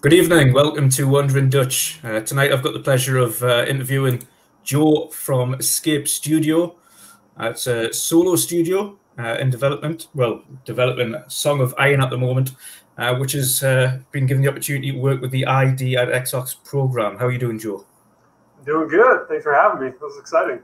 Good evening. Welcome to WandrinDutch. Tonight I've got the pleasure of interviewing Joe from Escape Studio. It's a solo studio in development. Well, developing Song of Iron at the moment, which has been given the opportunity to work with the ID at Xbox program. How are you doing, Joe? Doing good. Thanks for having me. That was exciting.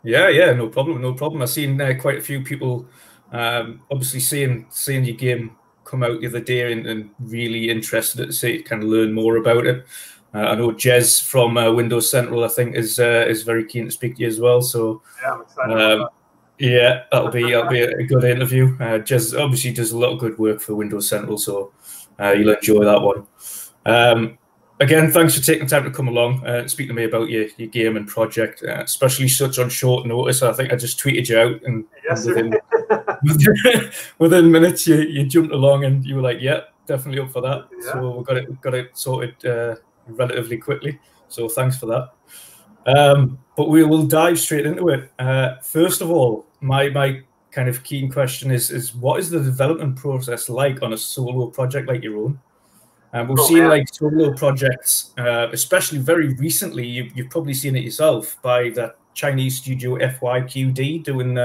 Yeah, no problem, no problem. I've seen quite a few people obviously seeing your game come out the other day and really interested to see kind of learn more about it. I know Jez from Windows Central, I think, is very keen to speak to you as well. So yeah, I'm excited about that. Yeah, that'll be a good interview. Jez obviously does a lot of good work for Windows Central, so you'll enjoy that one. Again, thanks for taking time to come along and speak to me about your game and project, especially such on short notice. I think I just tweeted you out, and yes, within minutes you jumped along and you were like, "Yeah, definitely up for that." Yeah. So we got it sorted relatively quickly. So thanks for that. But we will dive straight into it. First of all, my kind of keen question is what is the development process like on a solo project like your own? We've seen like solo projects, especially very recently. You've probably seen it yourself by that Chinese studio FYQD doing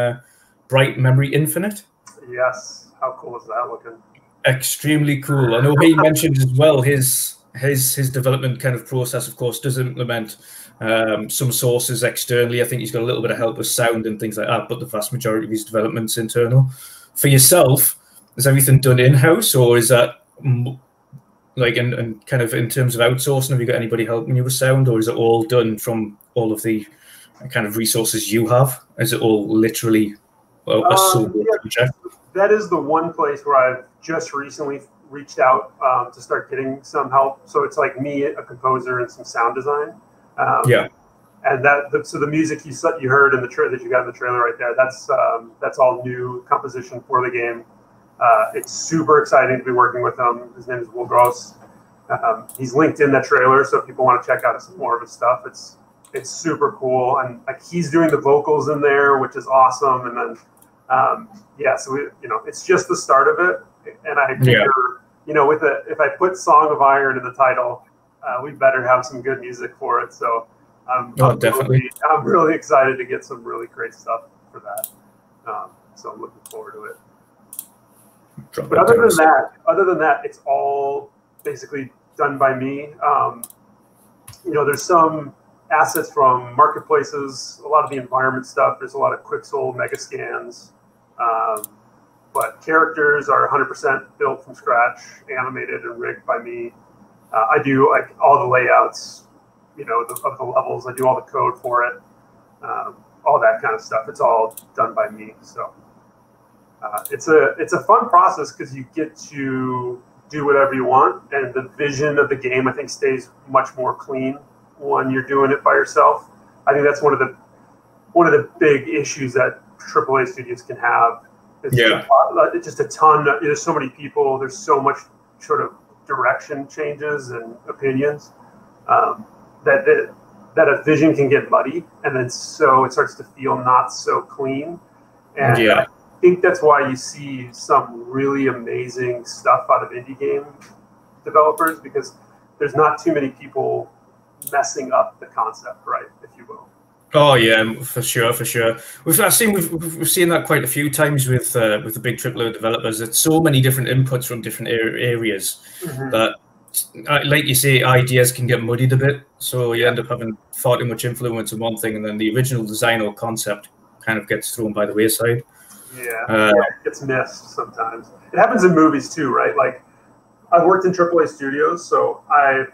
Bright Memory Infinite. Yes, how cool is that looking? Extremely cool. I know he mentioned as well his development kind of process, of course, does implement some sources externally. I think he's got a little bit of help with sound and things like that, but the vast majority of his development's internal. For yourself, is everything done in-house, or is that like in kind of in terms of outsourcing? Have you got anybody helping you with sound, or is it all done from all of the kind of resources you have? Is it all literally a solo project? That is the one place where I've just recently reached out to start getting some help. So it's like me, a composer, and some sound design. And so the music you heard in the that you got in the trailer right there, that's all new composition for the game. It's super exciting to be working with him. His name is GoesseN. He's linked in that trailer, so if people want to check out some more of his stuff, it's super cool. And like he's doing the vocals in there, which is awesome. And then so it's just the start of it. And I figure, if I put Song of Iron in the title, we better have some good music for it. So definitely. I'm really excited to get some really great stuff for that. So I'm looking forward to it. But other than that, it's all basically done by me. There's some assets from marketplaces, a lot of the environment stuff. There's a lot of Quixel mega scans, but characters are 100% built from scratch, animated and rigged by me. I do like all the layouts, of the levels. I do all the code for it, all that kind of stuff. It's all done by me. So. It's a fun process because you get to do whatever you want, and the vision of the game, I think, stays much more clean when you're doing it by yourself. I think that's one of the big issues that AAA studios can have. It's just a ton. There's so many people. There's so much sort of direction changes and opinions that a vision can get muddy, and then so it starts to feel not so clean. And I think that's why you see some really amazing stuff out of indie game developers, because there's not too many people messing up the concept, right, if you will. Oh yeah, for sure. We've seen that quite a few times with the big AAA developers. It's so many different inputs from different areas that, like you say, ideas can get muddied a bit. So you end up having far too much influence on one thing, and then the original design or concept kind of gets thrown by the wayside. It gets missed sometimes. It happens in movies too, right? Like I've worked in AAA studios, so I've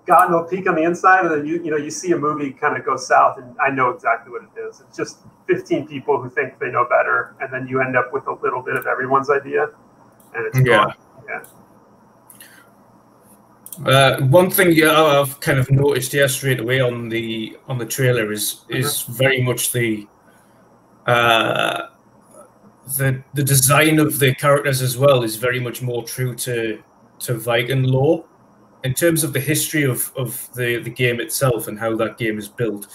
gotten a peek on the inside, and then you see a movie kind of go south, and I know exactly what it is. It's just 15 people who think they know better, and then you end up with a little bit of everyone's idea, and it's gone. One thing I've kind of noticed straight away on the trailer is very much the design of the characters as well is very much more true to Viking lore in terms of the history of the game itself and how that game is built.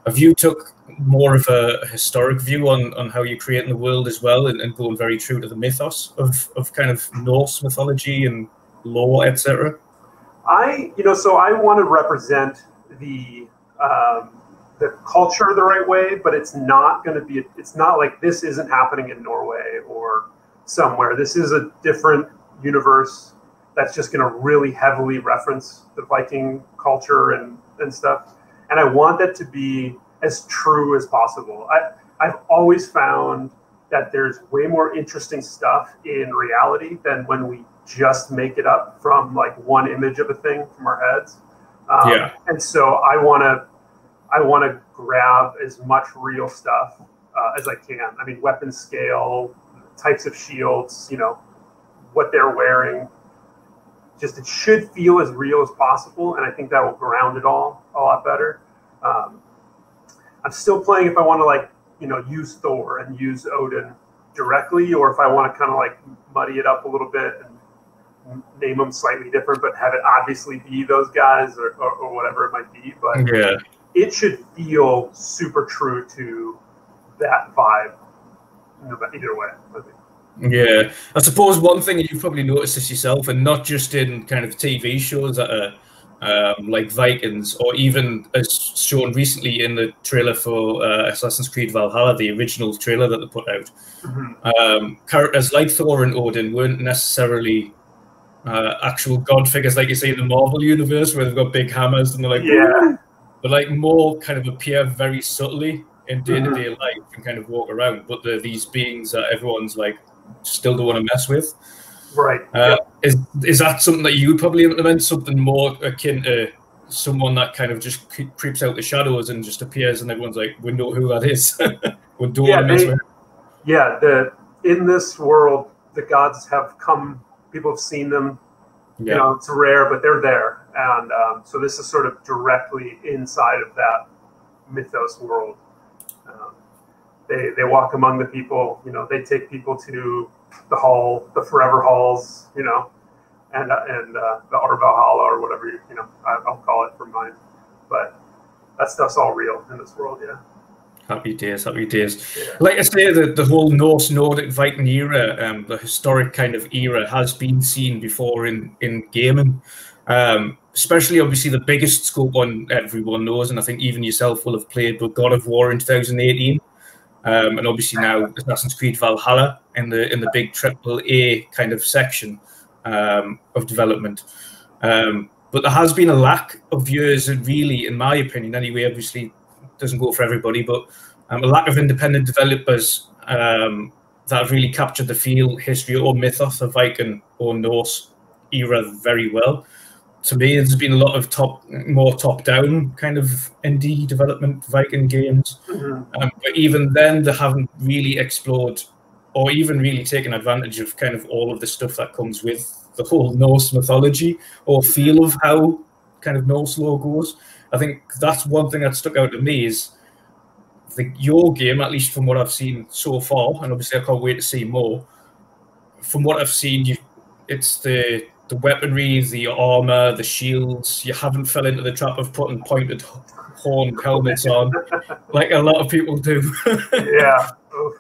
Have you took more of a historic view on how you're creating the world as well, and going very true to the mythos of kind of Norse mythology and lore, etc.? So I want to represent the culture the right way, but it's not going to be. It's not like this isn't happening in Norway or somewhere. This is a different universe that's just going to really heavily reference the Viking culture and stuff. And I want that to be as true as possible. I've always found that there's way more interesting stuff in reality than when we just make it up from like one image of a thing from our heads. And so I want to grab as much real stuff as I can. I mean, weapon scale, types of shields, what they're wearing. Just it should feel as real as possible, and I think that will ground it all a lot better. I'm still playing if I want to use Thor and use Odin directly, or if I want to kind of like muddy it up a little bit and name them slightly different, but have it obviously be those guys or whatever it might be. But it should feel super true to that vibe, either way, I think. Yeah, I suppose one thing you've probably noticed this yourself, and not just in kind of TV shows that are like Vikings, or even as shown recently in the trailer for Assassin's Creed Valhalla, the original trailer that they put out. Characters like Thor and Odin weren't necessarily actual god figures like you see in the Marvel universe, where they've got big hammers and they're like, but like more kind of appear very subtly in day-to-day life and kind of walk around. But they're these beings that everyone's like, still don't want to mess with. Right. Is that something that you would probably implement, something more akin to someone that kind of just creeps out the shadows and just appears and everyone's like, we know who that is. We don't want to mess with him. Yeah, in this world, the gods have come, people have seen them. It's rare, but they're there. And so this is sort of directly inside of that mythos world. They walk among the people, they take people to the hall, the forever halls, and the Valhalla or whatever, I'll call it for mine. But that stuff's all real in this world, Happy days. Yeah. Like I say, the whole Norse Nordic Viking era, the historic kind of era, has been seen before in gaming. Especially, obviously, the biggest scope one everyone knows, and I think even yourself will have played, but God of War in 2018. And obviously now Assassin's Creed Valhalla in the big AAA kind of section of development. But there has been a lack of years, really, in my opinion, anyway. Obviously, doesn't go for everybody, but a lack of independent developers that have really captured the feel, history, or mythos of Viking or Norse era very well. To me, there's been a lot of more top-down kind of indie development Viking games. But even then, they haven't really explored or even really taken advantage of kind of all of the stuff that comes with the whole Norse mythology or feel of how kind of Norse lore goes. I think that's one thing that stuck out to me is your game, at least from what I've seen so far, and obviously I can't wait to see more. From what I've seen, it's the weaponry, the armor, the shields. You haven't fell into the trap of putting pointed horn helmets on, like a lot of people do.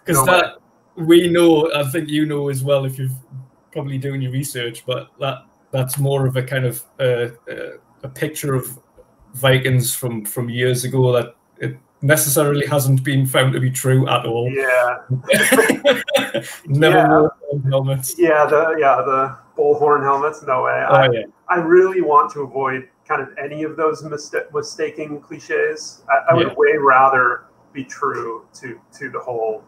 Because we know, I think you know as well, if you've probably doing your research, but that's more of a kind of a picture of Vikings from years ago that it necessarily hasn't been found to be true at all. Never wore helmets. The bullhorn helmets, no way. I really want to avoid kind of any of those mistaking cliches. I would way rather be true to the whole,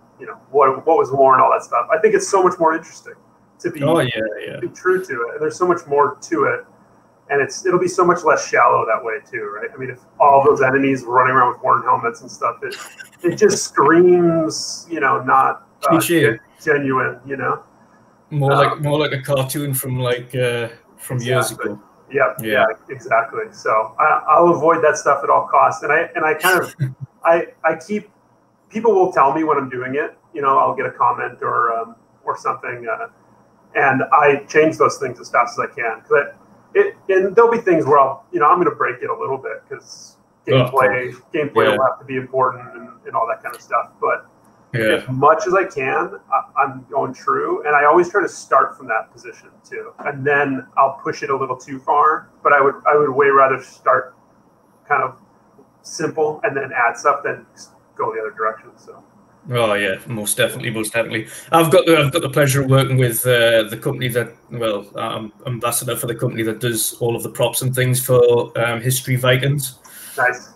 what was worn, all that stuff. I think it's so much more interesting to be true to it. And there's so much more to it. And it'll be so much less shallow that way too, right? I mean, if all those enemies were running around with worn helmets and stuff, it just screams, not genuine, More like a cartoon from years ago. Yeah, exactly. So I'll avoid that stuff at all costs. And I kind of I keep, people will tell me when I'm doing it. I'll get a comment or something, and I change those things as fast as I can. And there'll be things where I'm going to break it a little bit because gameplay will have to be important and all that kind of stuff. But as much as I can, I'm going true. And I always try to start from that position too. And then I'll push it a little too far. But I would way rather start kind of simple and then add stuff than go the other direction. So. Oh yeah, most definitely, most definitely. I've got the pleasure of working with the company that, well, I'm ambassador for the company that does all of the props and things for History Vikings. Nice.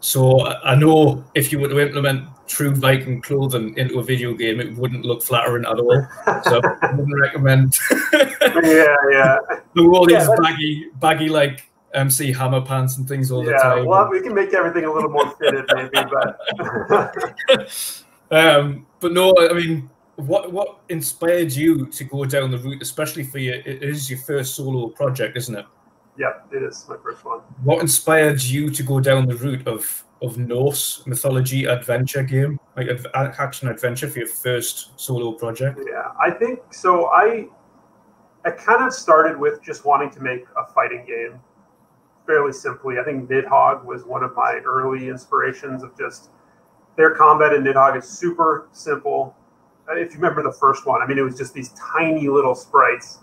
So I know if you were to implement true Viking clothing into a video game, it wouldn't look flattering at all. So I wouldn't recommend. Yeah. All these baggy like MC Hammer pants and things all the time. Well, we can make everything a little more fitted, maybe, but no, I mean, what inspired you to go down the route, especially for you? It is your first solo project, isn't it? Yeah, it is my first one. What inspired you to go down the route of Norse mythology adventure game, like action adventure, for your first solo project? Yeah, I think so. I kind of started with just wanting to make a fighting game fairly simply. I think Nidhogg was one of my early inspirations of just their combat in Nidhogg is super simple. If you remember the first one, I mean, it was just these tiny little sprites.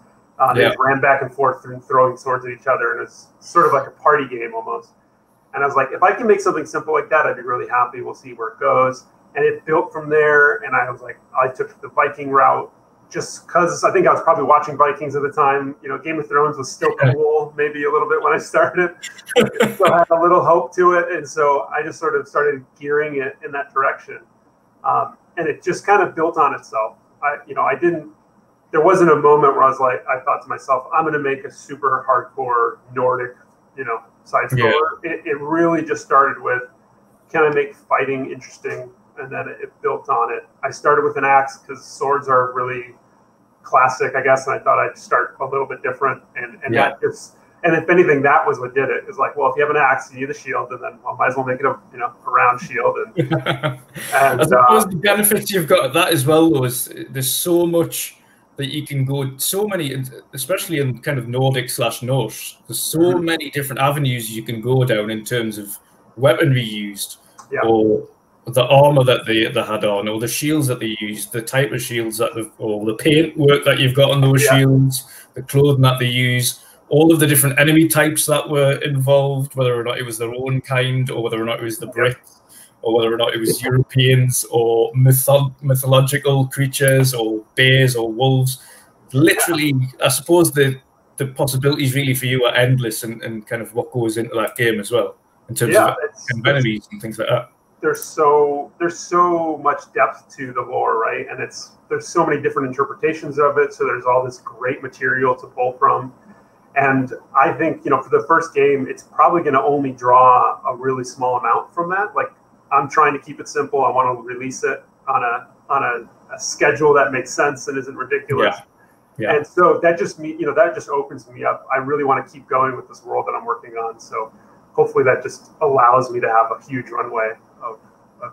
They ran back and forth throwing swords at each other, and it's sort of like a party game almost. And I was like, if I can make something simple like that, I'd be really happy. We'll see where it goes. And it built from there, and I was like, I took the Viking route just because I think I was probably watching Vikings at the time. You know, Game of Thrones was still cool, maybe a little bit when I started. So I had a little hope to it, and so I just sort of started gearing it in that direction. And it just kind of built on itself. There wasn't a moment where I thought to myself, I'm going to make a super hardcore Nordic, side scroller. It really just started with, can I make fighting interesting? And then it built on it. I started with an axe because swords are really classic, I guess. And I thought I'd start a little bit different. And if anything, that was what did it. It's like, well, if you have an axe, you need a shield, and then I might as well make it a round shield. And I suppose the benefits you've got of that as well, though, is there's so much that you can go, so many, especially in kind of Nordic/Norse, there's so many different avenues you can go down in terms of weaponry used, or the armor that they had on, or the shields that they used, the type of shields or the paint work that you've got on those shields, the clothing that they use, all of the different enemy types that were involved, whether or not it was their own kind, or whether or not it was the Brits, or whether or not it was Europeans, or mythological creatures, or bears, or wolves. Literally, I suppose the possibilities really for you are endless, and kind of what goes into that game as well, in terms of enemies and things like that. There's so much depth to the lore, right? And there's so many different interpretations of it. So there's all this great material to pull from. And I think, for the first game, it's probably going to only draw a really small amount from that. Like, I'm trying to keep it simple. I want to release it on a schedule that makes sense and isn't ridiculous. Yeah. And so that just opens me up. I really want to keep going with this world that I'm working on. So hopefully that just allows me to have a huge runway of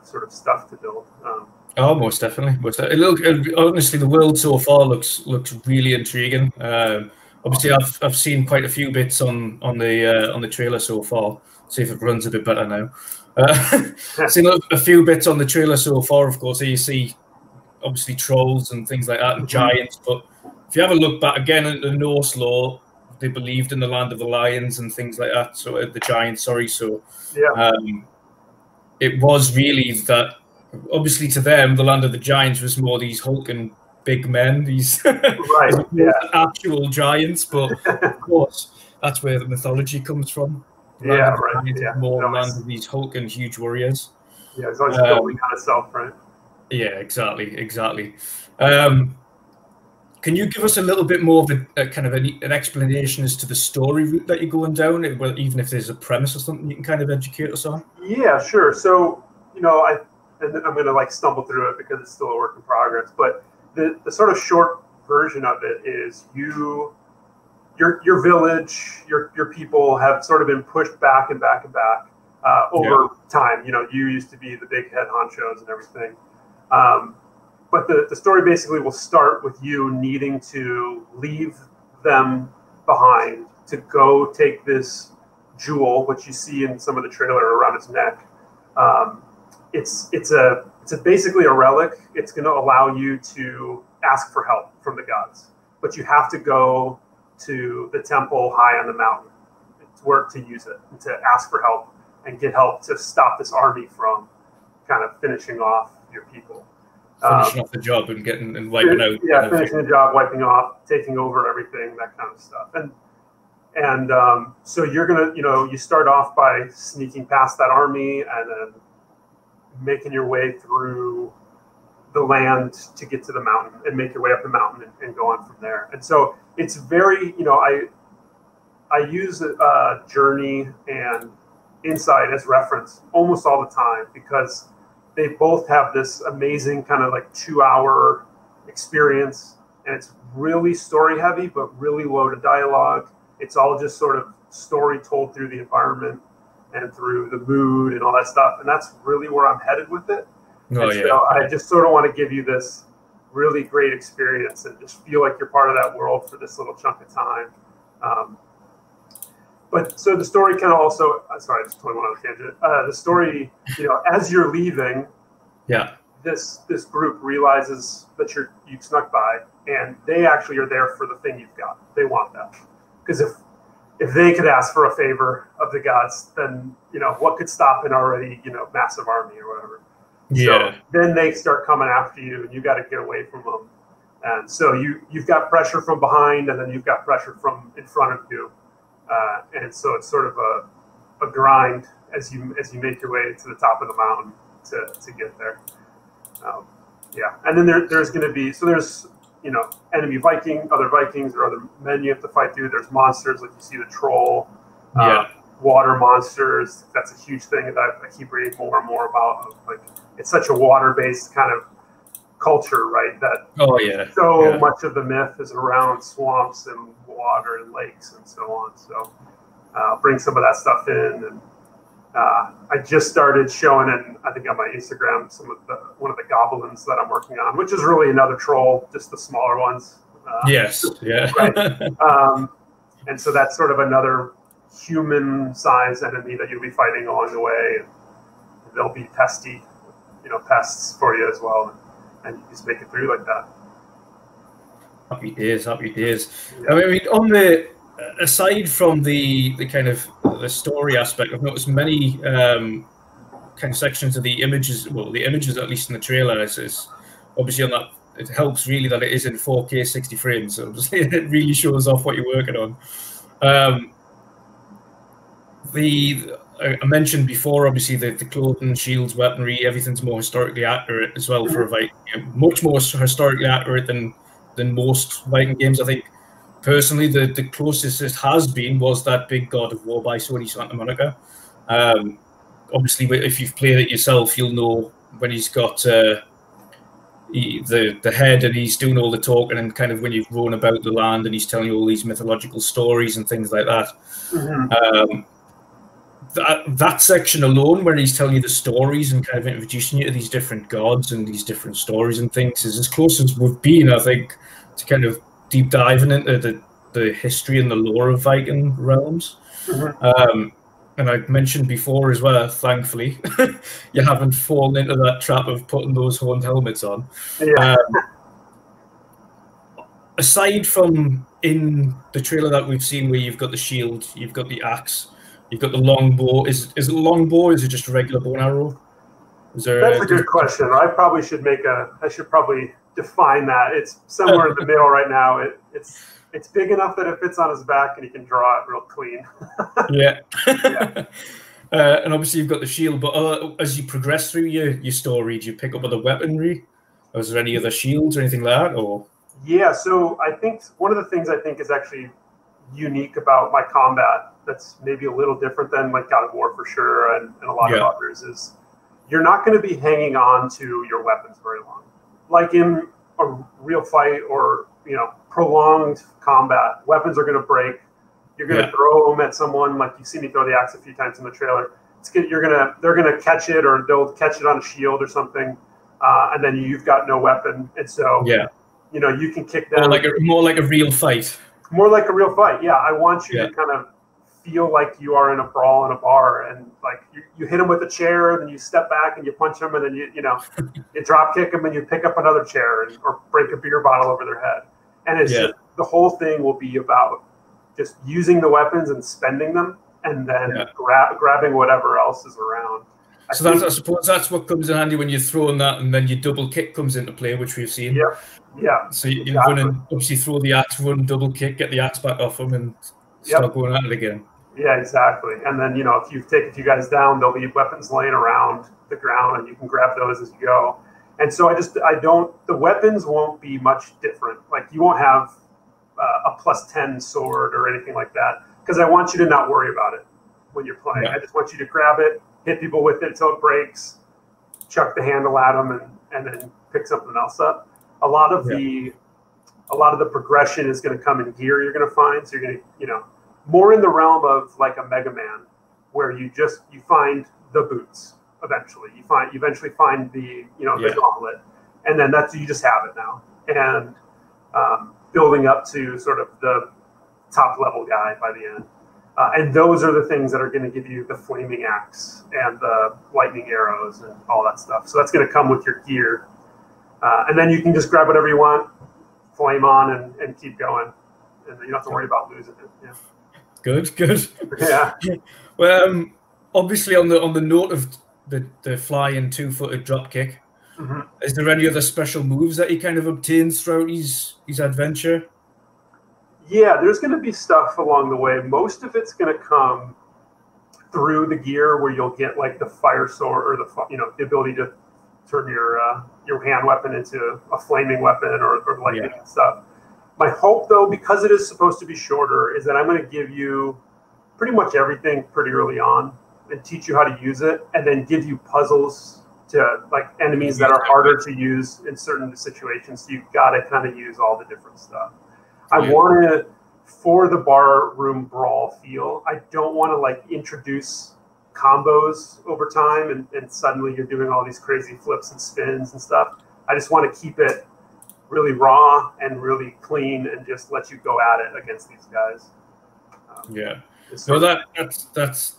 sort of stuff to build. Oh, most definitely. Look, honestly, the world so far looks really intriguing. Obviously, I've seen quite a few bits on the trailer so far. See if it runs a bit better now. I've seen a few bits on the trailer so far. Of course, you see obviously trolls and things like that, and giants. But if you have a look back again at the Norse lore, they believed in the land of the lions and things like that. So the giants, sorry. So it was really that. Obviously, to them, the land of the giants was more these hulking big men, these actual giants. But of course, that's where the mythology comes from. More land of these hulking huge warriors. Yeah, it's always building on itself, right? Yeah, exactly. Can you give us a little bit more of a kind of an explanation as to the story route that you're going down, even if there's a premise or something you can kind of educate us on? Yeah, sure. So, I'm going to stumble through it because it's still a work in progress. But the sort of short version of it is your village, your people have sort of been pushed back and back and back over time. You used to be the big head honchos and everything. But the story basically will start with you needing to leave them behind to go take this jewel, which you see in some of the trailer around its neck. It's a it's basically a relic. It's going to allow you to ask for help from the gods, but you have to go to the temple high on the mountain to use it, and to ask for help and get help to stop this army from kind of finishing off your people. Finishing off the job and wiping out. Yeah, finishing the job, wiping off, taking over everything, that kind of stuff. And so you're gonna, you start off by sneaking past that army and then making your way through the land to get to the mountain and make your way up the mountain and go on from there. And so it's very, I use Journey and Insight as reference almost all the time, because they both have this amazing kind of like 2-hour experience, and it's really story heavy, but really low to dialogue. It's all just sort of story told through the environment and through the mood and all that stuff. And that's really where I'm headed with it. So I just sort of want to give you this really great experience and just feel like you're part of that world for this little chunk of time. But so the story kind of also, sorry, I just totally went on a tangent. The story, as you're leaving, this group realizes that you've snuck by, and they actually are there for the thing you've got. They want that, because if they could ask for a favor of the gods, then what could stop an already massive army or whatever. So then they start coming after you, and you got to get away from them. And so you've got pressure from behind, and then you've got pressure from in front of you. And so it's sort of a grind as you make your way to the top of the mountain to get there. And then there's going to be, so there's enemy other Vikings or other men you have to fight through. There's monsters, like you see the troll, water monsters. That's a huge thing that I keep reading more and more about. Like, it's such a water-based kind of culture, right? That so much of the myth is around swamps and water and lakes and so on. So bring some of that stuff in, and I just started showing it, I think on my Instagram, one of the goblins that I'm working on, which is really another troll, just the smaller ones. Right. And so that's sort of another human-sized enemy that you'll be fighting along the way. And they'll be pesty, pests for you as well. And you just make it through like that. Happy days. Yeah. I mean, aside from the kind of the story aspect, I've noticed many kind of sections of the images. Well, the images, at least in the trailer, is obviously on that. It helps really that it is in 4K 60 frames, so it really shows off what you're working on. I mentioned before, obviously, the clothing, shields, weaponry, everything's more historically accurate as well for a Viking. Much more historically accurate than most Viking games. I think, personally, the closest it has been was that big God of War by Sony Santa Monica. Obviously, if you've played it yourself, you'll know when he's got the head and he's doing all the talking, and kind of when you've rown about the land and he's telling you all these mythological stories and things like that. That section alone, where he's telling you the stories and kind of introducing you to these different gods and these different stories and things, is as close as we've been, I think, to kind of deep diving into the history and the lore of Viking realms. And I mentioned before as well, thankfully, you haven't fallen into that trap of putting those horned helmets on. Aside from in the trailer that we've seen, where you've got the shield, you've got the axe, you've got the longbow. Is it a longbow, or is it just a regular bow and arrow? That's a good question. I should probably define that. It's somewhere in the middle right now. It's big enough that it fits on his back and he can draw it real clean. And obviously you've got the shield, but as you progress through your story, do you pick up other weaponry? Or is there any other shields or anything like that? Or so I think one of the things I think is actually unique about my combat that's maybe a little different than like God of War for sure, and a lot of others, is you're not going to be hanging on to your weapons very long. Like in a real fight or prolonged combat, weapons are going to break. You're going to throw them at someone, like you see me throw the axe a few times in the trailer. They're going to catch it, or they'll catch it on a shield or something, and then you've got no weapon, and so you can kick them. More like a real fight. More like a real fight. Yeah, I want you to kind of feel like you are in a brawl in a bar, and like you hit them with a chair, and then you step back and you punch them, and then you drop kick them and you pick up another chair or break a beer bottle over their head. And it's just, the whole thing will be about just using the weapons and spending them, and then grabbing whatever else is around. So I suppose that's what comes in handy when you're throwing that, and then your double kick comes into play, which we've seen. Yeah. So you run and obviously throw the axe, run, double kick, get the axe back off them, and start going at it again. Yeah, exactly. And then, if you take a few guys down, there'll be weapons laying around the ground, and you can grab those as you go. And so the weapons won't be much different. Like, you won't have a +10 sword or anything like that, because I want you to not worry about it when you're playing. I just want you to grab it, hit people with it until it breaks, chuck the handle at them, and then pick something else up. A lot of the progression is going to come in gear. You're going to find, so you're going to, more in the realm of like a Mega Man, where you find the boots eventually. You eventually find the the gauntlet, and then you just have it now. And building up to sort of the top level guy by the end. And those are the things that are going to give you the flaming axe and the lightning arrows and all that stuff. So that's going to come with your gear. And then you can just grab whatever you want, flame on, and keep going. And you don't have to worry about losing it. Yeah. Good. Yeah. Well, obviously on the note of the flying 2-footed drop kick, is there any other special moves that he kind of obtains throughout his adventure? Yeah, there's going to be stuff along the way. Most of it's going to come through the gear, where you'll get like the fire sword, or the ability to turn your hand weapon into a flaming weapon or lightning and stuff. My hope, though, because it is supposed to be shorter, is that I'm going to give you pretty much everything pretty early on and teach you how to use it, and then give you puzzles to like enemies that are harder to use in certain situations. So you've got to kind of use all the different stuff. I want to, for the bar room brawl feel, I don't want to like introduce combos over time and suddenly you're doing all these crazy flips and spins and stuff. I just want to keep it really raw and really clean and just let you go at it against these guys. That's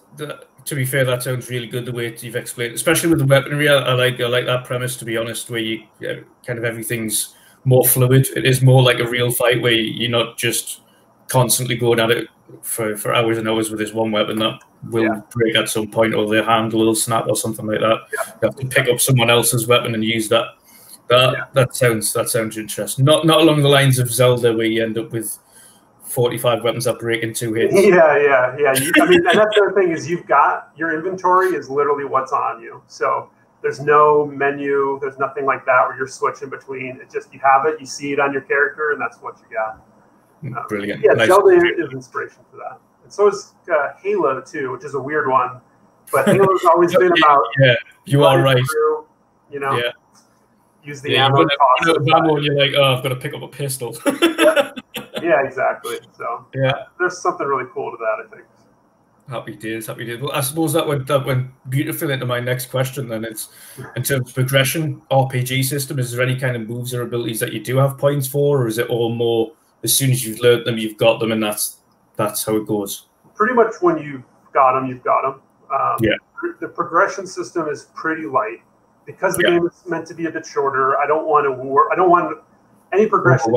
to be fair, that sounds really good the way you've explained, especially with the weaponry. I like that premise, to be honest, where you kind of everything's more fluid. It is more like a real fight where you're not just constantly going at it for hours and hours with this one weapon that will break at some point, or their handle will snap or something like that. You have to pick up someone else's weapon and use that. That sounds interesting. Not along the lines of Zelda, where you end up with 45 weapons that break in 2 hits. Yeah. I mean, and that's the other thing, is you've got your inventory is literally what's on you. So there's no menu, there's nothing like that where you're switching between. It's just, you have it, you see it on your character, and that's what you got. Brilliant. Yeah, nice. Zelda is inspiration for that. And so is Halo too, which is a weird one. But Halo's always been about you are right. Through, use the ammo. You're like, oh, I've got to pick up a pistol. Yeah, exactly. So there's something really cool to that, I think. Happy days. Well, I suppose that went beautifully into my next question. Then it's in terms of progression, RPG system. Is there any kind of moves or abilities that you do have points for, or is it all more as soon as you've learned them, you've got them, and that's how it goes? Pretty much when you've got them, you've got them. The progression system is pretty light because the game is meant to be a bit shorter. I don't want any progression.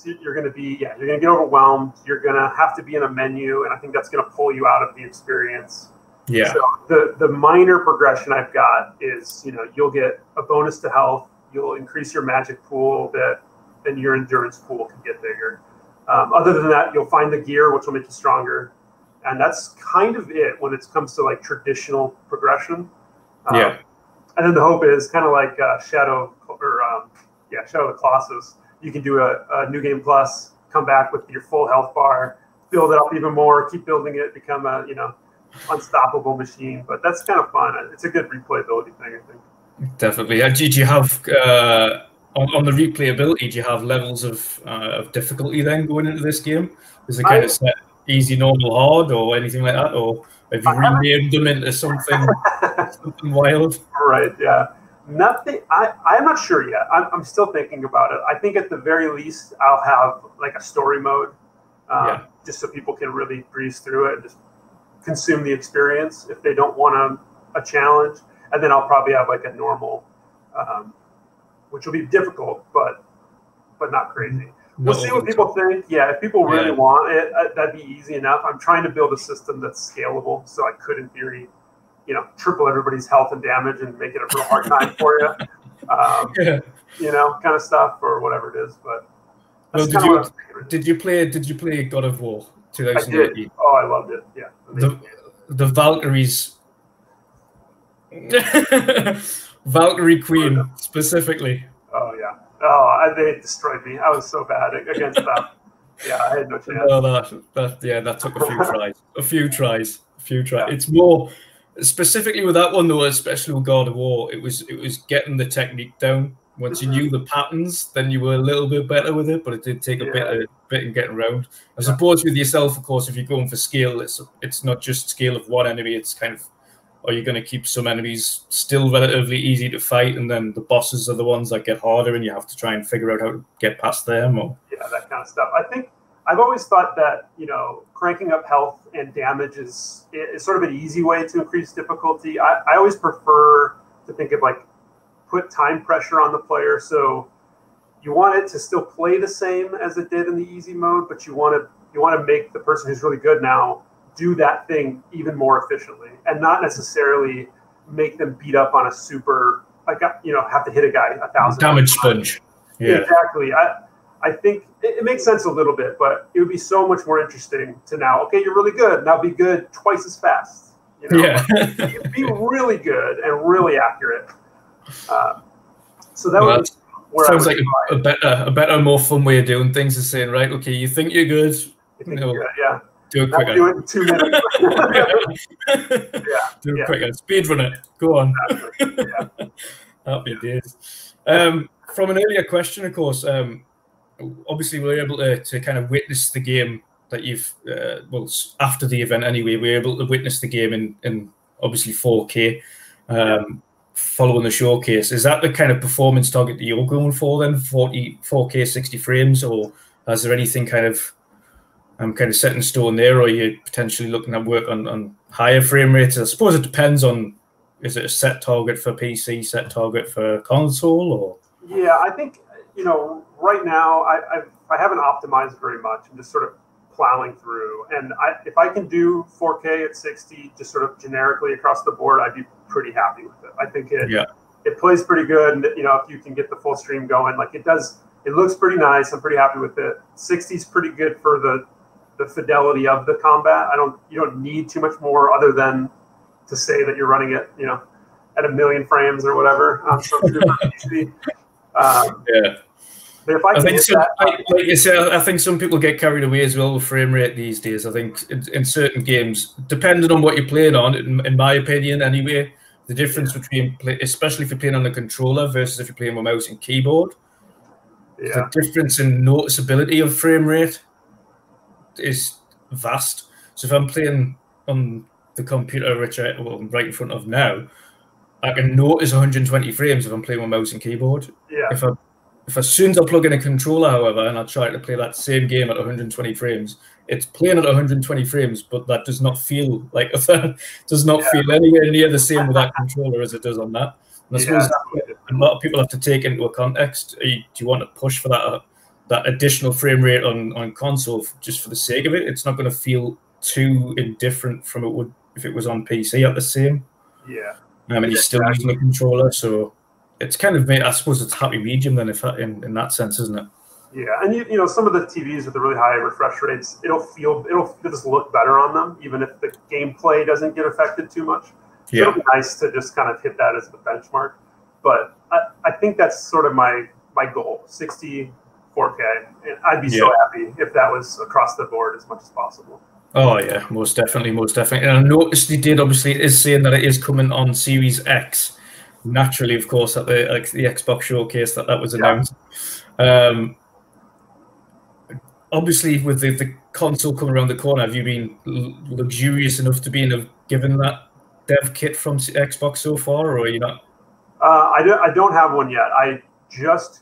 You're going to get overwhelmed. You're going to have to be in a menu, and I think that's going to pull you out of the experience. Yeah. So the minor progression I've got is, you'll get a bonus to health. You'll increase your magic pool a bit, and your endurance pool can get bigger. Other than that, you'll find the gear, which will make you stronger. And that's kind of it when it comes to like traditional progression. And then the hope is kind of like Shadow of the Colossus. You can do a New Game Plus, come back with your full health bar, build it up even more, keep building it, become a unstoppable machine. But that's kind of fun. It's a good replayability thing, I think. Definitely. Did you have on the replayability? Do you have levels of difficulty then going into this game? Is it kind of set easy, normal, hard, or anything like that, or have you renamed them into something wild? Right. Yeah. Nothing. I'm not sure yet. I'm still thinking about it. I think at the very least I'll have like a story mode, just so people can really breeze through it and just consume the experience if they don't want a challenge. And then I'll probably have like a normal, which will be difficult, but not crazy. We'll see what people think. Yeah, if people really want it, that'd be easy enough. I'm trying to build a system that's scalable, so I could, in theory, triple everybody's health and damage and make it a real hard time for you. Kind of stuff or whatever it is. But did you play God of War 2018? I did. Oh, I loved it. Yeah. The Valkyries. Valkyrie Queen specifically. Oh yeah. Oh, they destroyed me. I was so bad against them. Yeah, I had no chance. Oh, that took a few tries. Yeah. It's more specifically with that one though, especially with God of War. It was getting the technique down. Once you knew the patterns, then you were a little bit better with it. But it did take a bit in getting around. I suppose with yourself, of course, if you're going for scale, it's not just scale of one enemy. It's kind of, are you going to keep some enemies still relatively easy to fight, and then the bosses are the ones that get harder, and you have to try and figure out how to get past them? Or that kind of stuff. I think I've always thought that cranking up health and damage is sort of an easy way to increase difficulty. I always prefer to think of like put time pressure on the player. So you want it to still play the same as it did in the easy mode, but you want to make the person who's really good now do that thing even more efficiently, and not necessarily make them beat up on a super, have to hit a guy 1,000 damage sponge. Yeah, exactly. I think it makes sense a little bit, but it would be so much more interesting to now, okay, you're really good, now be good twice as fast. Be really good and really accurate. So that was sounds like a better, more fun way of doing things is saying, right, okay, you think you're good, yeah. Do it quicker. Do it in 2 minutes. Do it quicker. Speed run it. Go on. Exactly. Happy days. From an earlier question, of course, obviously we were able to kind of witness the game that you've, after the event anyway, we were able to witness the game in obviously 4K, following the showcase. Is that the kind of performance target that you're going for then, 4K 60 frames, or is there anything kind of set in stone there, or are you potentially looking at work on higher frame rates? I suppose it depends on, is it a set target for PC, set target for console, or? Yeah, I think, right now I haven't optimized very much. I'm just sort of plowing through. And if I can do 4K at 60, just sort of generically across the board, I'd be pretty happy with it. I think it plays pretty good. And, if you can get the full stream going, like it does, it looks pretty nice. I'm pretty happy with it. 60 is pretty good for the fidelity of the combat. You don't need too much more other than to say that you're running it, at 1 million frames or whatever. But if I think some people get carried away as well with frame rate these days. I think in certain games, depending on what you're playing on, in my opinion anyway, the difference between, especially if you're playing on a controller versus if you're playing with mouse and keyboard, the difference in noticeability of frame rate is vast. So if I'm playing on the computer, which I'm right in front of now, I can notice 120 frames if I'm playing with mouse and keyboard. Yeah. If as soon as I plug in a controller, however, and I try to play that same game at 120 frames, it's playing at 120 frames, but that does not feel like feel anywhere near the same with that controller as it does on that. And I suppose a lot of people have to take into a context. Do you want to push for that additional frame rate on console just for the sake of it? It's not going to feel too indifferent from it would if it was on PC at the same. Yeah. I mean, you're still using a controller, so it's kind of made, I suppose it's happy medium then, in that sense, isn't it? Yeah, and some of the TVs with the really high refresh rates, it'll just look better on them, even if the gameplay doesn't get affected too much. Yeah. It'll be nice to just kind of hit that as the benchmark. But I think that's sort of my goal, 60 4K. And I'd be so happy if that was across the board as much as possible. Oh yeah, most definitely. And I noticed it is saying that it is coming on Series X. Naturally, of course, at the Xbox showcase that was announced. Obviously, with the console coming around the corner, have you been luxurious enough to be given that dev kit from Xbox so far, or are you not? I don't have one yet. I just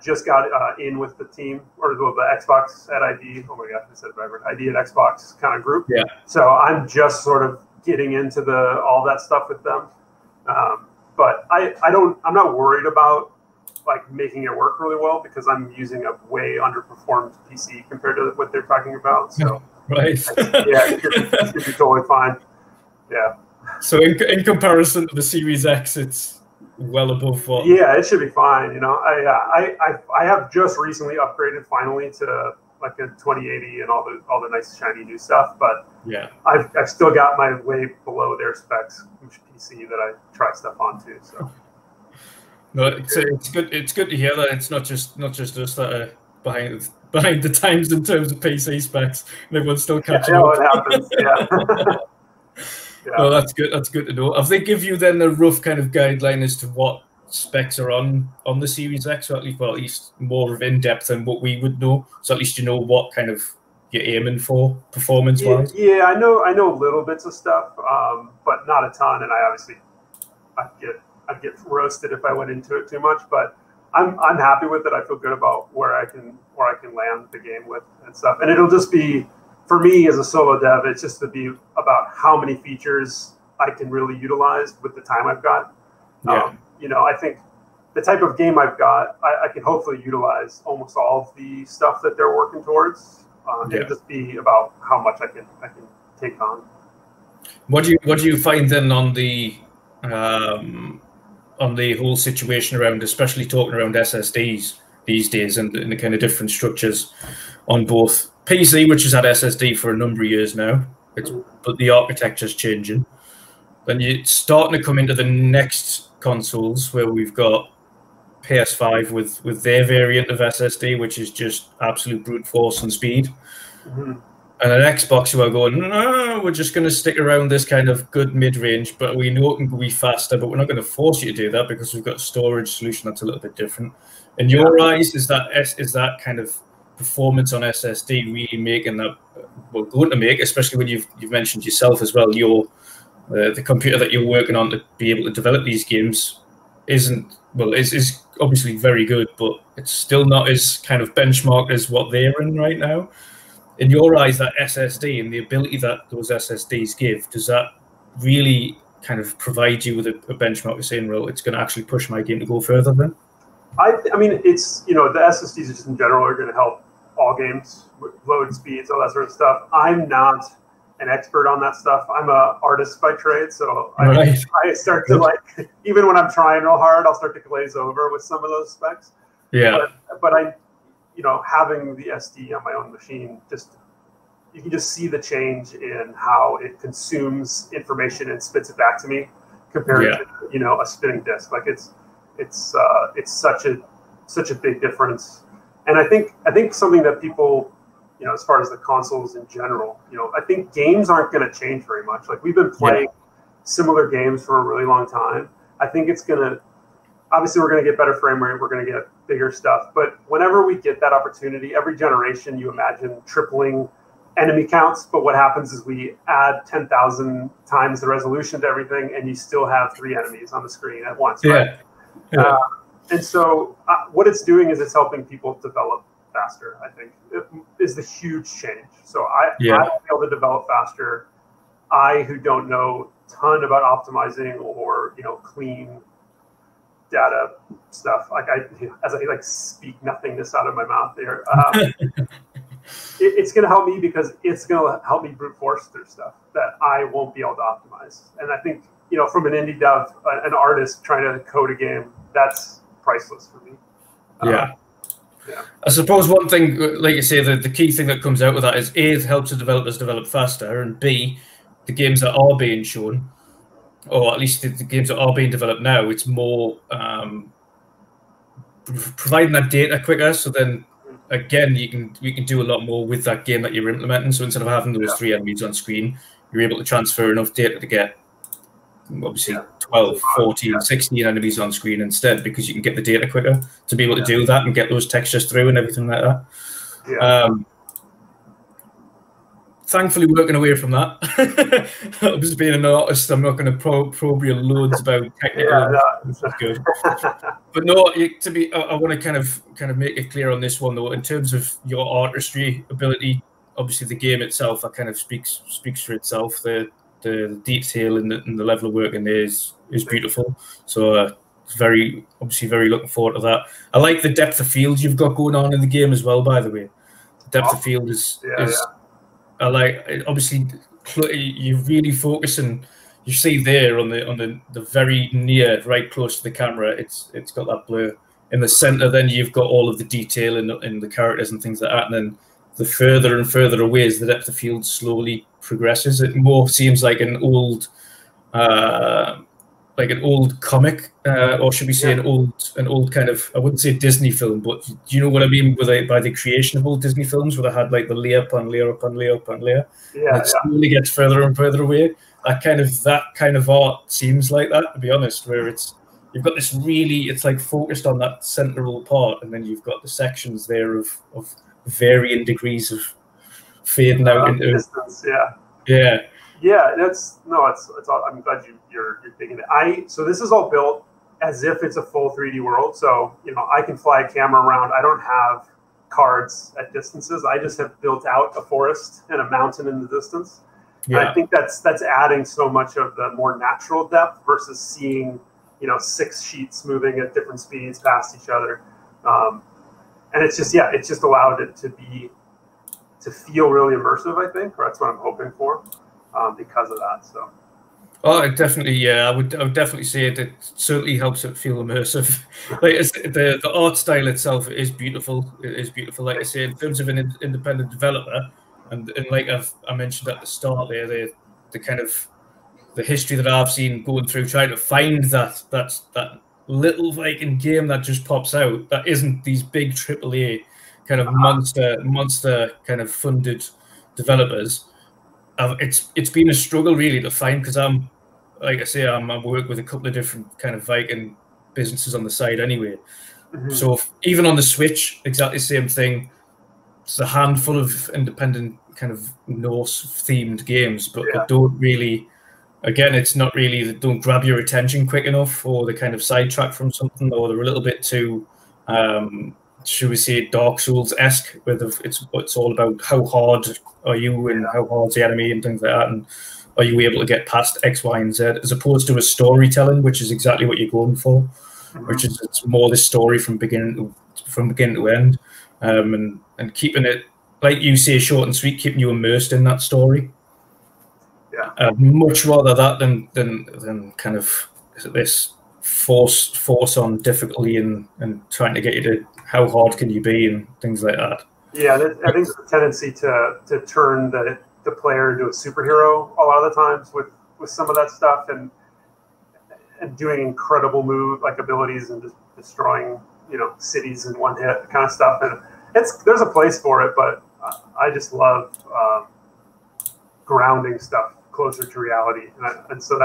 just got in with the team, or the Xbox at ID. Oh my God, I said whatever. ID at Xbox kind of group. Yeah. So I'm just sort of getting into all that stuff with them. But I'm not worried about like making it work really well, because I'm using a way underperformed PC compared to what they're talking about. So right. it should be totally fine. Yeah. So in comparison to the Series X, it's well above what? Yeah, it should be fine. You know, I have just recently upgraded finally to like a 2080 and all the nice shiny new stuff, but yeah, I've still got my way below their specs PC that I try stuff on too. So no, it's good. It's good to hear that it's not just us that are behind the times in terms of PC specs, and everyone's still catching up. It happens. Yeah. Yeah. Well, that's good. That's good to know. Have they give you then a rough kind of guideline as to what specs are on the Series X, or at least more of in depth than what we would know? So at least you know what kind of you're aiming for performance wise. Yeah, I know little bits of stuff, but not a ton. And I'd get roasted if I went into it too much. But I'm happy with it. I feel good about where I can land the game with and stuff. And it'll just be, for me as a solo dev, it's just to be about how many features I can really utilize with the time I've got. Yeah. You know, I think the type of game I've got, I can hopefully utilize almost all of the stuff that they're working towards. It'll just be about how much I can take on. What do you find then on the whole situation around, especially talking around SSDs these days and the kind of different structures on both PC, which has had SSD for a number of years now, but the architecture's changing. Then you're starting to come into the next consoles where we've got PS5 with their variant of SSD, which is just absolute brute force and speed. Mm-hmm. And an Xbox who are going, no, we're just going to stick around this kind of good mid-range, but we know it can be faster, but we're not going to force you to do that because we've got a storage solution that's a little bit different. In your eyes, is that kind of performance on SSD really making that, well, going to make, especially when you've mentioned yourself as well, the computer that you're working on to be able to develop these games is obviously very good, but it's still not as kind of benchmarked as what they're in right now. In your eyes, that SSD and the ability that those SSDs give, does that really kind of provide you with a benchmark of saying, well, it's going to actually push my game to go further then? I mean, it's, the SSDs just in general are going to help all games with load speeds, all that sort of stuff. I'm not an expert on that stuff. I'm an artist by trade, so I start to even when I'm trying real hard, I'll start to glaze over with some of those specs. Yeah. But I, having the SD on my own machine, you can just see the change in how it consumes information and spits it back to me compared to a spinning disk. Like it's such a big difference. And I think something that people, as far as the consoles in general, I think games aren't going to change very much. Like we've been playing similar games for a really long time. I think it's going to, obviously we're going to get better frame rate. We're going to get bigger stuff. But whenever we get that opportunity, every generation, you imagine tripling enemy counts. But what happens is we add 10,000 times the resolution to everything, and you still have 3 enemies on the screen at once. Right? Yeah. And so what it's doing is it's helping people develop faster, I think, is the huge change. So I be able to develop faster. I, who don't know a ton about optimizing or, clean data stuff, as I speak nothingness out of my mouth there, it's going to help me because it's going to help me brute force through stuff that I won't be able to optimize. And I think, from an indie dev, an artist trying to code a game, that's priceless for me. Yeah. I suppose one thing, like you say, the key thing that comes out of that is A, it helps the developers develop faster, and B, the games that are being shown, or at least the games that are being developed now, it's more providing that data quicker. So then, again, you can do a lot more with that game that you're implementing. So instead of having those 3 enemies on screen, you're able to transfer enough data to get obviously 12, 14, 16 enemies on screen instead, because you can get the data quicker to be able to do that and get those textures through and everything like that. thankfully working away from that. Just being an artist, I'm not going to probe your loads about technical, which is good. But no, I want to kind of make it clear on this one though, in terms of your artistry ability. Obviously, the game itself, kind of speaks for itself. The detail and the level of work in there is beautiful. So very looking forward to that. I like the depth of field you've got going on in the game as well. By the way, the depth of field is. I like, obviously you're really focusing. You see there on the very near, right close to the camera, it's got that blur in the center. Then you've got all of the detail in the characters and things like that. And then the further and further away as the depth of field slowly progresses, it more seems like an old comic, or should we say an old kind of, I wouldn't say Disney film, but do you know what I mean by the creation of old Disney films, where they had like the layer upon layer upon layer upon layer, and it slowly gets further and further away. That kind of art seems like that, to be honest, where you've got this really, it's like focused on that central part, and then you've got the sections there of varying degrees of fading out into distance. It's all, I'm glad you're digging it. So this is all built as if it's a full 3D world. So, I can fly a camera around. I don't have cards at distances. I just have built out a forest and a mountain in the distance. And I think that's adding so much of the more natural depth versus seeing, 6 sheets moving at different speeds past each other. And it's just allowed it to feel really immersive, I think, or that's what I'm hoping for. Because of that, so. Oh, definitely, I would definitely say it certainly helps it feel immersive. Like the art style itself is beautiful. It is beautiful. Like I say, in terms of an independent developer, and like I mentioned at the start there, the kind of the history that I've seen going through trying to find that little Viking game that just pops out that isn't these big AAA kind of monster kind of funded developers. It's been a struggle really to find, because I work with a couple of different kind of Viking businesses on the side anyway. So even on the Switch, exactly the same thing. It's a handful of independent kind of Norse themed games, but they don't really, again, it's not really, they don't grab your attention quick enough, or they kind of sidetrack from something, or they're a little bit too should we say Dark Souls-esque, where it's all about how hard are you and how hard's the enemy and things like that, and are you able to get past X, Y, and Z, as opposed to a storytelling, which is exactly what you're going for, which is it's more the story from beginning to end, and keeping it, like you say, short and sweet, keeping you immersed in that story. Much rather that than kind of this force on difficulty and trying to get you to how hard can you be and things like that. I think there's a tendency to turn the player into a superhero a lot of the times with some of that stuff, and doing incredible abilities and just destroying cities in one hit kind of stuff. And there's a place for it, but I just love grounding stuff closer to reality, and so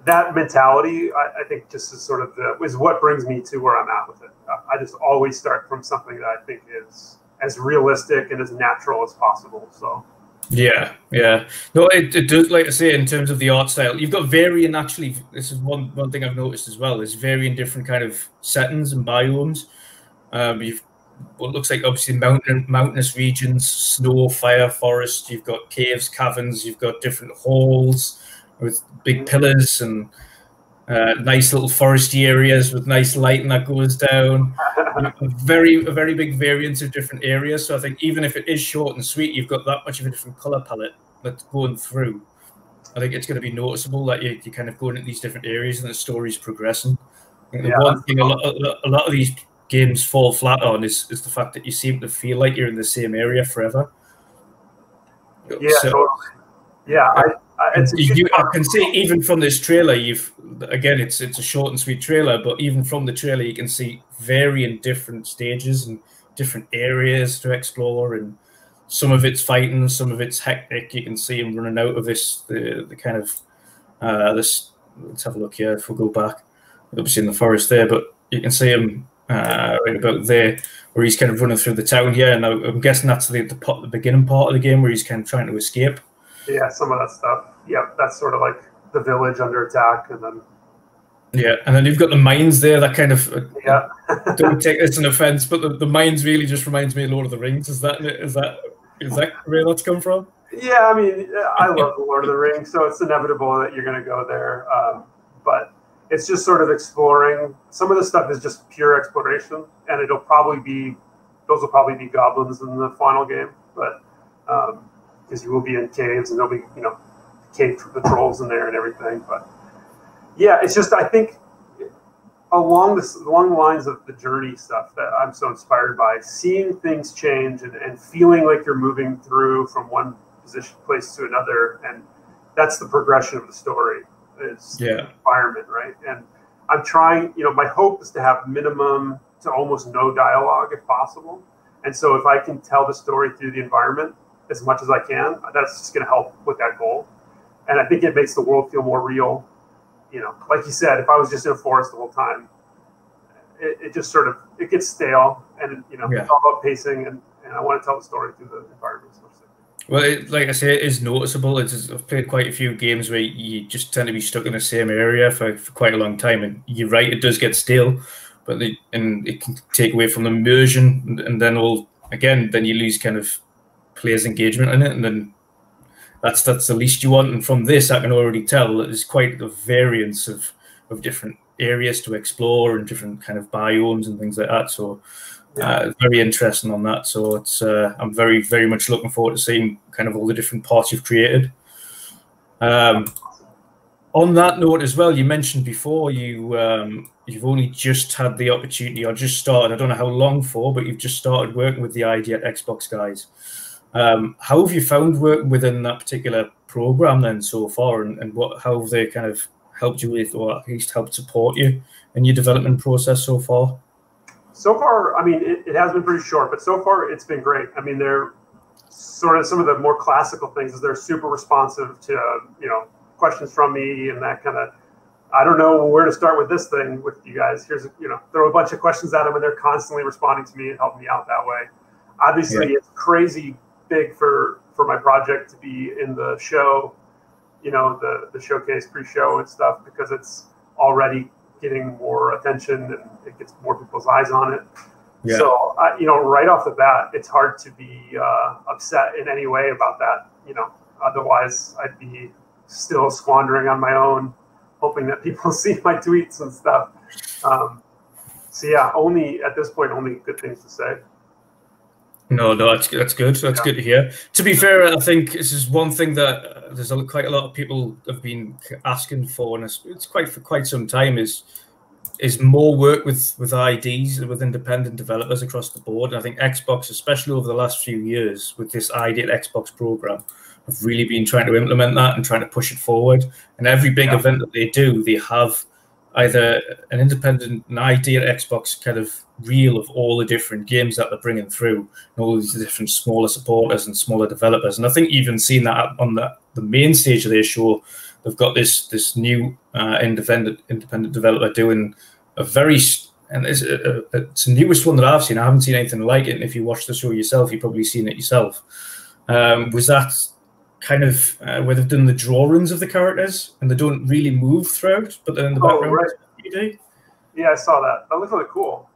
that mentality, I think, just is sort of is what brings me to where I'm at with it. I just always start from something that I think is as realistic and as natural as possible. So. Yeah. No, it does, like I say, in terms of the art style, you've got varying, actually, this is one thing I've noticed as well, is varying different kind of settings and biomes. You've what looks like obviously mountainous regions, snow, fire, forest, you've got caves, caverns, you've got different halls with big pillars and nice little foresty areas with nice lighting that goes down. A very big variance of different areas. So I think even if it is short and sweet, you've got that much of a different color palette that's going through. I think it's going to be noticeable that you're kind of going into these different areas and the story's progressing. I think the one thing a lot of these games fall flat on is the fact that you seem to feel like you're in the same area forever. I can see even from this trailer, it's a short and sweet trailer, but even from the trailer you can see varying different stages and different areas to explore, and some of it's fighting, some of it's hectic. You can see him running out of the kind of this. Let's have a look here. If we go back, obviously in the forest there, but you can see him right about there, where he's kind of running through the town here, and I'm guessing that's the beginning part of the game where he's kind of trying to escape. Yeah, some of that stuff. Yeah, that's sort of like the village under attack, and then. Yeah, and then you've got the mines there that kind of don't take this an offense, but the mines really just reminds me of Lord of the Rings. Is that where that's come from? Yeah, I mean, I love the Lord of the Rings, so it's inevitable that you're going to go there. But it's just sort of exploring. Some of the stuff is just pure exploration, and those will probably be goblins in the final game, but because you will be in caves and there'll be cave patrols in there and everything. But yeah, it's just I think along the lines of the journey stuff that I'm so inspired by, seeing things change and feeling like you're moving through from one place to another, and that's the progression of the story. Is the environment, right? And I'm trying, my hope is to have minimum to almost no dialogue if possible. And so if I can tell the story through the environment as much as I can, that's just going to help with that goal. And I think it makes the world feel more real. Like you said, if I was just in a forest the whole time, it just sort of, it gets stale, and it's all about pacing, and I want to tell the story through the environment. Well, like I say, it is noticeable. I've played quite a few games where you just tend to be stuck in the same area for quite a long time, and you're right, it does get stale, but it can take away from the immersion, and then then you lose kind of players' engagement in it, and then that's the least you want. And from this, I can already tell that there's quite a variance of different areas to explore and different kind of biomes and things like that. So. Very interesting on that. So it's I'm very, very much looking forward to seeing kind of all the different parts you've created. On that note as well, you mentioned before you've only just had the opportunity, or just started, I don't know how long for, but you've just started working with the ID at Xbox guys. How have you found working within that particular program then so far, and how have they kind of helped you with, or at least helped support you in your development process so far? So far, I mean, it has been pretty short, but so far it's been great. I mean, they're sort of some of the more classical things is they're super responsive to, questions from me and that kind of, I don't know where to start with this thing with you guys. Here's, throw a bunch of questions at them, and they're constantly responding to me and helping me out that way. Obviously, it's crazy big for my project to be in the show, the showcase pre-show and stuff, because it's already getting more attention and it gets more people's eyes on it. Yeah. So, right off the bat, it's hard to be upset in any way about that. Otherwise I'd be still squandering on my own, hoping that people see my tweets and stuff. So yeah, only at this point, only good things to say. No, that's good. That's good to hear. To be fair, I think this is one thing that there's quite a lot of people have been asking for, and it's for quite some time, is more work with IDs, with independent developers across the board. And I think Xbox, especially over the last few years, with this ID at Xbox program, have really been trying to implement that and trying to push it forward. And every big event that they do, they have either an ID at Xbox kind of reel of all the different games that they're bringing through, and all these different smaller supporters and smaller developers. And I think even seen that on the main stage of their show, they've got this new independent developer doing a it's the newest one that I've seen. I haven't seen anything like it. And if you watch the show yourself, you've probably seen it yourself. Was that kind of where they've done the drawings of the characters and they don't really move throughout, but then in the background you do? Yeah, I saw that. That looked really cool.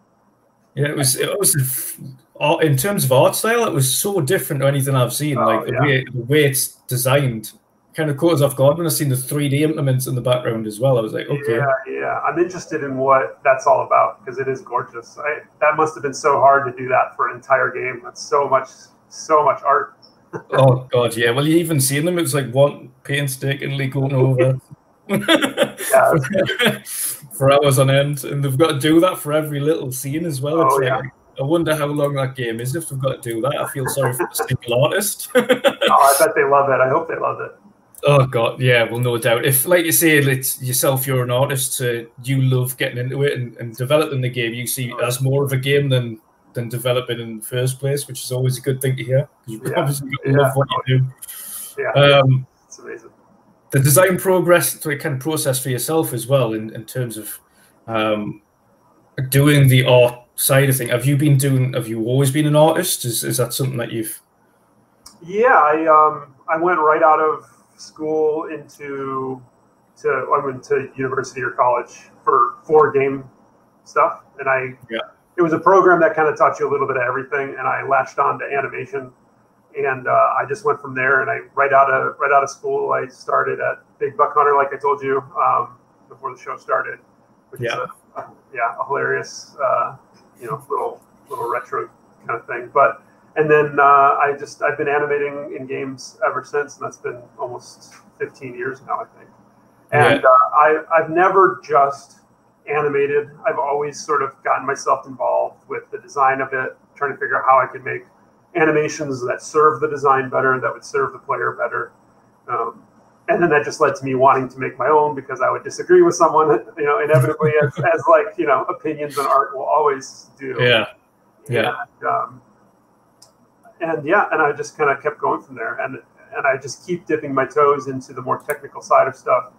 Yeah, it was in terms of art style, it was so different to anything I've seen. The way it's designed kind of caught us off guard when I seen the 3D implements in the background as well. I was like, okay. Yeah. I'm interested in what that's all about, because it is gorgeous. That must have been so hard to do that for an entire game. That's so much art. Oh god, yeah. Well, you even seen them. It was like one painstakingly going over for hours on end, and they've got to do that for every little scene as well. It's I wonder how long that game is if they've got to do that. I feel sorry for the single artist. I bet they love it. I hope they love it. Oh god, yeah. Well, no doubt. If, like you say, it's yourself, you're an artist, so you love getting into it and developing the game. You see it as more of a game than developing in the first place, which is always a good thing to hear, because you obviously love what you do. Yeah, it's amazing. The design process for yourself as well, in terms of doing the art side of things, have you always been an artist? Is that something that you've? Yeah, I went right out of school I went to university or college for game stuff, and it was a program that kind of taught you a little bit of everything, and I latched on to animation, and I just went from there. And I right out of school, I started at Big Buck Hunter, like I told you before the show started, which is a hilarious little retro kind of thing. And then I've been animating in games ever since, and that's been almost 15 years now, I think. And I've never just animated. I've always sort of gotten myself involved with the design of it, trying to figure out how I could make animations that serve the design better, that would serve the player better. And then that just led to me wanting to make my own, because I would disagree with someone, inevitably, as opinions on art will always do. And I just kind of kept going from there, and I just keep dipping my toes into the more technical side of stuff,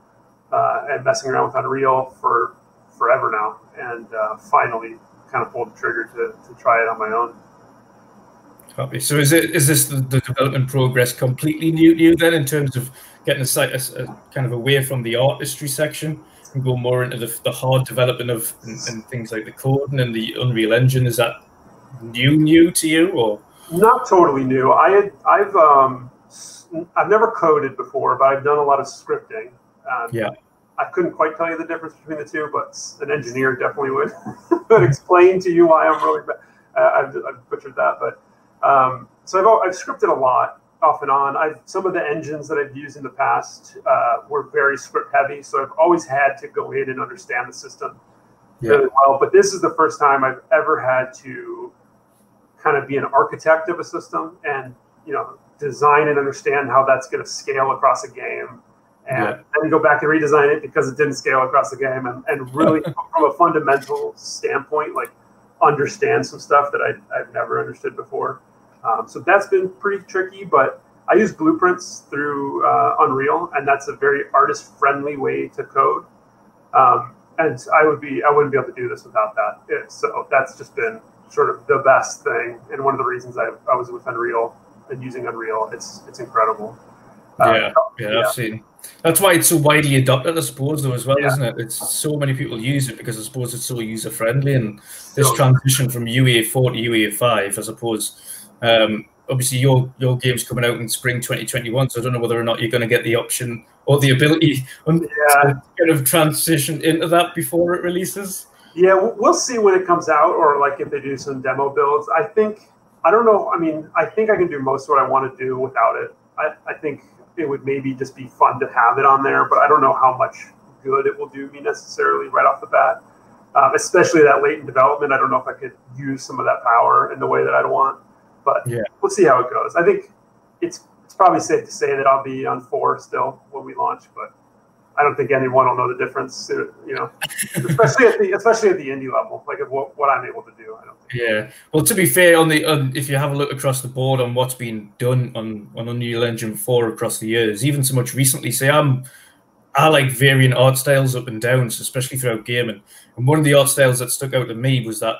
and messing around with Unreal for forever now, and finally kind of pulled the trigger to try it on my own. Copy. So is this the development progress completely new to you then, in terms of getting a kind of away from the artistry section and go more into the hard development of and things like the coding and the Unreal Engine? Is that new to you, or? Not totally new. I've never coded before, but I've done a lot of scripting. I couldn't quite tell you the difference between the two, but an engineer definitely would explain to you why I'm really bad. I've butchered that, but so I've scripted a lot off and on. Some of the engines that I've used in the past were very script heavy, so I've always had to go in and understand the system really well. But this is the first time I've ever had to kind of be an architect of a system and design and understand how that's going to scale across a game, and then go back and redesign it because it didn't scale across the game, and really from a fundamental standpoint, like understand some stuff that I've never understood before. So that's been pretty tricky, but I use blueprints through Unreal, and that's a very artist-friendly way to code. And I wouldn't be able to do this without that. So that's just been sort of the best thing, and one of the reasons I was with Unreal and using Unreal. It's incredible. I've seen. That's why it's so widely adopted, I suppose, though, as well, isn't it? It's so many people use it because I suppose it's so user friendly, and this transition from UA4 to UA5, I suppose. Obviously, your game's coming out in spring 2021, so I don't know whether or not you're going to get the option or the ability to kind of transition into that before it releases. Yeah, we'll see when it comes out, or like if they do some demo builds. I don't know. I mean, I think I can do most of what I want to do without it. I think it would maybe just be fun to have it on there, but I don't know how much good it will do me necessarily right off the bat. Especially that late in development, I don't know if I could use some of that power in the way that I'd want. But we'll see how it goes. I think it's probably safe to say that I'll be on 4 still when we launch, but I don't think anyone will know the difference, especially at the indie level, like of what I'm able to do. I don't think. Yeah. Well, to be fair, if you have a look across the board on what's been done on Unreal Engine 4 across the years, even so much recently, I like varying art styles up and down, especially throughout gaming. And one of the art styles that stuck out to me was that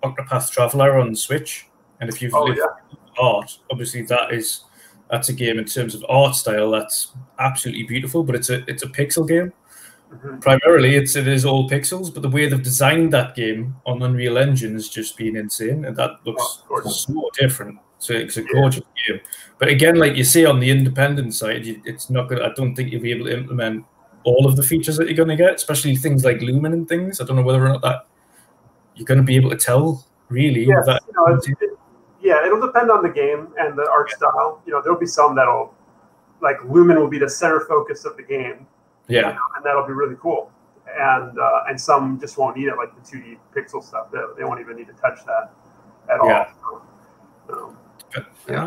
Octopath Traveler on Switch. And if you've lived art, obviously that's a game in terms of art style that's absolutely beautiful, but it's a pixel game. Primarily it is all pixels, but the way they've designed that game on Unreal Engine has just been insane, and that looks so different. So it's a gorgeous game. But again, like you say, on the independent side, it's not good. I don't think you'll be able to implement all of the features that you're going to get, especially things like Lumen and things. I don't know whether or not that you're going to be able to tell really. It'll depend on the game and the art style. There'll be some that'll, like Lumen will be the center focus of the game. And that'll be really cool. And some just won't need it, like the 2D pixel stuff. They won't even need to touch that at all.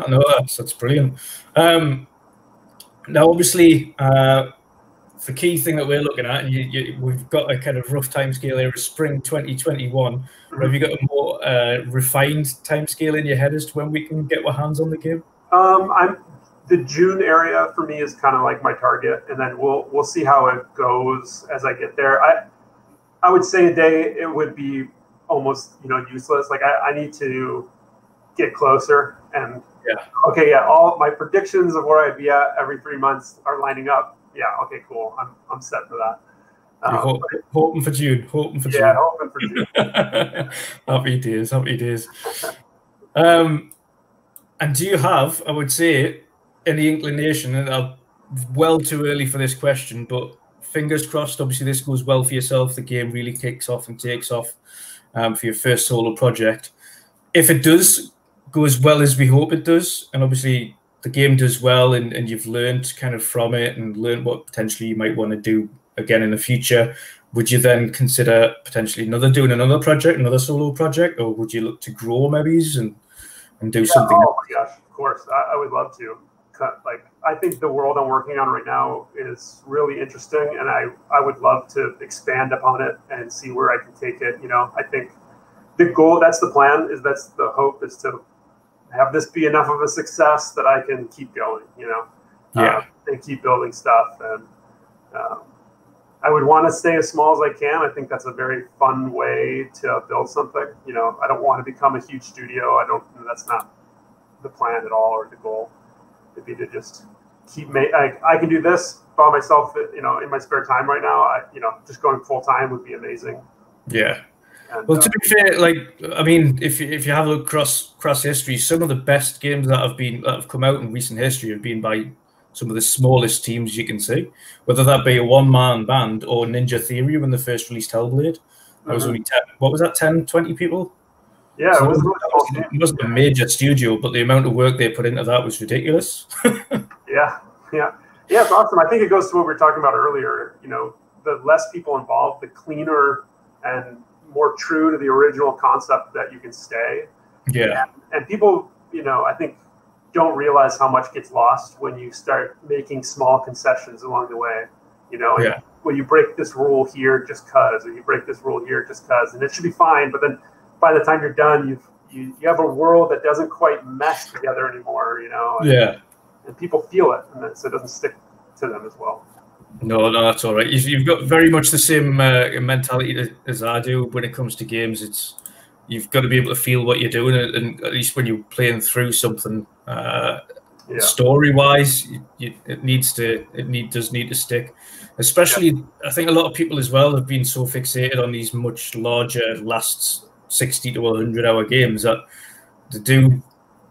No, that's brilliant. Now, obviously, the key thing that we're looking at, and we've got a kind of rough timescale here, is spring 2021. Have you got a more refined timescale in your head as to when we can get our hands on the game? The June area for me is kind of like my target, and then we'll see how it goes as I get there. I would say a day it would be almost, useless. Like I need to get closer and yeah. all my predictions of where I'd be at every 3 months are lining up. Yeah, okay, cool. I'm set for that. Hoping for June. Hoping for June. Yeah, hoping for June. Happy days. Happy days. And do you have, I would say, any inclination, and well too early for this question, but fingers crossed, obviously this goes well for yourself, the game really kicks off and takes off for your first solo project. If it does go as well as we hope it does, and obviously the game does well and you've learned kind of from it and learned what potentially you might want to do again in the future, would you then consider potentially doing another project, another solo project, or would you look to grow maybe and do something? Oh my gosh, of course. I would love to. Like, I think the world I'm working on right now is really interesting, and I would love to expand upon it and see where I can take it. I think the goal, that's the plan, that's the hope, is to have this be enough of a success that I can keep going, and keep building stuff. And I would want to stay as small as I can. I think that's a very fun way to build something. I don't want to become a huge studio. That's not the plan at all, or the goal. It'd be to just keep I can do this by myself, in my spare time right now. Just going full time would be amazing. Yeah. And, well, to be fair, if you have a look across history, some of the best games that have come out in recent history have been by some of the smallest teams you can see, whether that be a one-man band or Ninja Theory when they first released Hellblade. That was only 10, what was that, 10, 20 people? Yeah, so it wasn't a major studio, but the amount of work they put into that was ridiculous. Yeah, it's awesome. I think it goes to what we were talking about earlier. The less people involved, the cleaner and more true to the original concept that you can stay. Yeah. And people, I think, don't realize how much gets lost when you start making small concessions along the way. Well, you break this rule here just cause, or you break this rule here just cause, and it should be fine. But then by the time you're done, you have a world that doesn't quite mesh together anymore. And people feel it, and so it doesn't stick to them as well. No, that's all right. You've got very much the same mentality as I do when it comes to games. You've got to be able to feel what you're doing, and at least when you're playing through something, story-wise, it does need to stick. Especially, I think a lot of people as well have been so fixated on these much larger, last 60 to 100-hour games that they do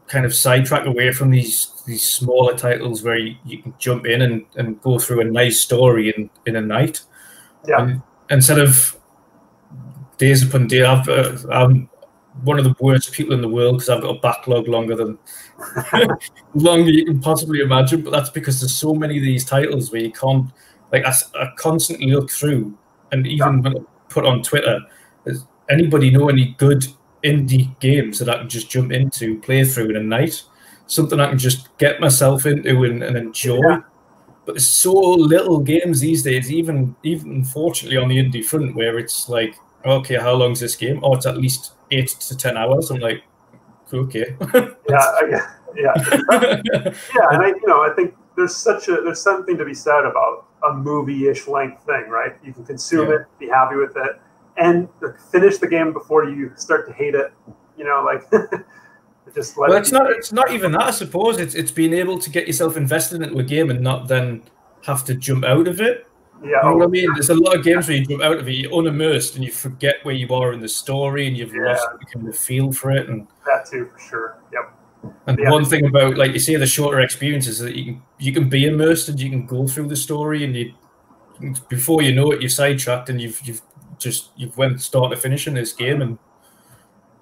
kind of sidetrack away from these smaller titles where you can jump in and go through a nice story in a night. Yeah. And instead of days upon day, I'm one of the worst people in the world because I've got a backlog longer than you can possibly imagine. But that's because there's so many of these titles where you can't, I constantly look through, and even when I put on Twitter, does anybody know any good indie games that I can just jump into, play through in a night? Something I can just get myself into and enjoy. Yeah. But there's so little games these days, even unfortunately on the indie front, where it's like, okay, how long's this game? Oh, it's at least 8 to 10 hours. I'm like, okay. Yeah. And I think there's something to be said about a movie-ish length thing, right? You can consume it, be happy with it, and finish the game before you start to hate it. Just let it's not even that, I suppose. It's being able to get yourself invested into a game and not then have to jump out of it. Yeah. You know what I mean? There's a lot of games where you jump out of it, you're unimmersed, and you forget where you are in the story, and you've lost the feel for it. And that too, for sure. Yep. And one thing about, like you say, the shorter experiences is that you can be immersed and you can go through the story, and before you know it, you're sidetracked and you've went start to finish in this game. And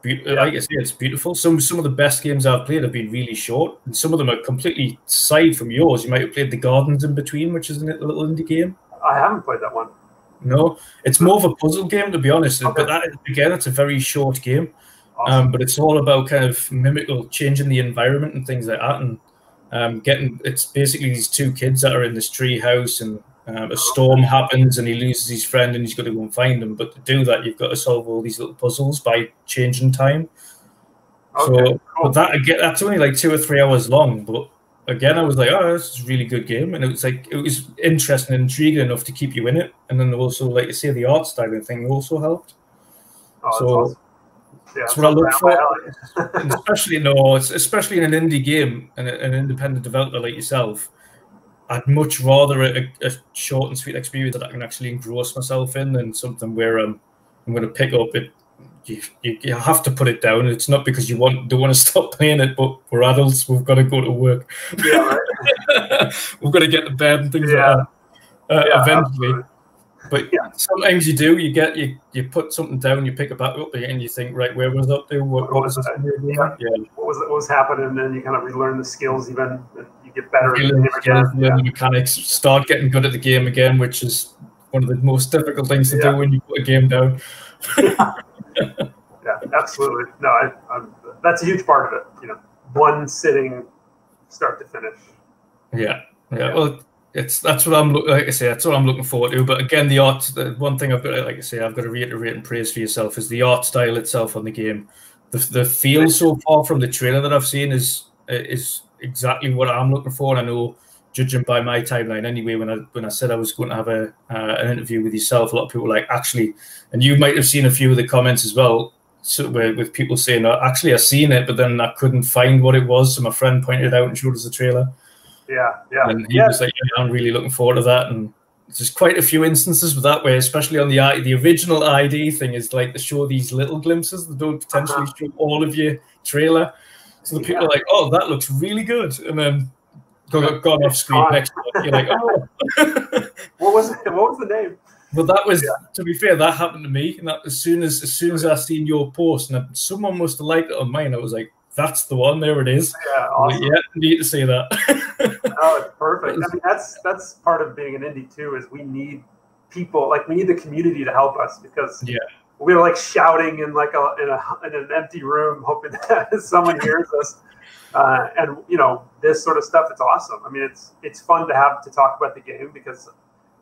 like I say, it's beautiful. Some of the best games I've played have been really short, and some of them are completely side from yours. You might have played The Gardens in Between, which is a little indie game. I haven't played that one. No, it's more of a puzzle game, to be honest. Okay. But it's a very short game. Awesome. But it's all about kind of changing the environment and things like that, and it's basically these two kids that are in this tree house, and a storm happens and he loses his friend and he's got to go and find him. But to do that, you've got to solve all these little puzzles by changing time. Okay, so cool. But that's only like 2 or 3 hours long. But again, I was like, oh, this is a really good game, and it was interesting and intriguing enough to keep you in it. And then also, like you say, the art style and thing also helped. Oh, that's So awesome. Yeah, that's what I look for. And especially in an indie game and an independent developer like yourself. I'd much rather a short and sweet experience that I can actually engross myself in than something where I'm going to pick up it. You have to put it down. It's not because you don't want to stop playing it, but we're adults. We've got to go to work. Yeah, right. We've got to get to bed and things like that. Eventually. Absolutely. But sometimes you do. You put something down, you pick it back up, and you think, right, where was I up to? What was this? What was happening? And then you kind of relearn the skills. Even you get better. Learn the mechanics. Start getting good at the game again, which is one of the most difficult things to do when you put a game down. Yeah, absolutely. No, that's a huge part of it. One sitting, start to finish. Yeah. Well, that's what I'm that's what I'm looking forward to. But again, the art. The one thing I've got to reiterate and praise for yourself is the art style itself on the game. The feel so far from the trailer that I've seen is exactly what I'm looking for. And I know, judging by my timeline anyway, when I said I was going to have an interview with yourself, a lot of people were like, actually, and you might have seen a few of the comments as well, so with people saying, actually, I've seen it, but then I couldn't find what it was. So my friend pointed it out and showed us the trailer. Yeah. And he was like, I'm really looking forward to that. And there's quite a few instances with that, where especially on the original ID thing is like to show these little glimpses that don't potentially show all of your trailer. So the people are like, oh, that looks really good. And then gone off screen next to it. You're like, oh. What was the name? Well, that was, to be fair, that happened to me. And that, as soon as I seen your post, and someone must have liked it on mine, I was like, that's the one. There it is. Yeah, awesome. Like, need to see that. Oh, it's perfect. I mean, that's part of being an indie too. Is we need people, like we need the community to help us, because we're like shouting in like in an empty room, hoping that someone hears us. And this sort of stuff, it's awesome. I mean, it's fun to have to talk about the game, because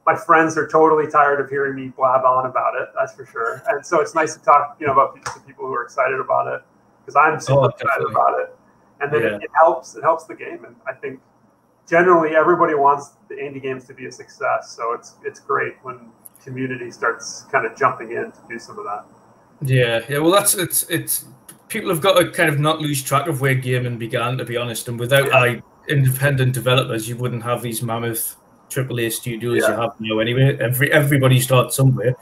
my friends are totally tired of hearing me blab on about it. That's for sure. And so it's nice to talk, about to people who are excited about it, because I'm super excited about it. And then it helps the game. And I think generally everybody wants the indie games to be a success. So it's great when community starts kind of jumping in to do some of that. Yeah. Well, it's people have got to kind of not lose track of where gaming began, to be honest. And without independent developers, you wouldn't have these mammoth AAA studios you have now anyway. Everybody starts somewhere.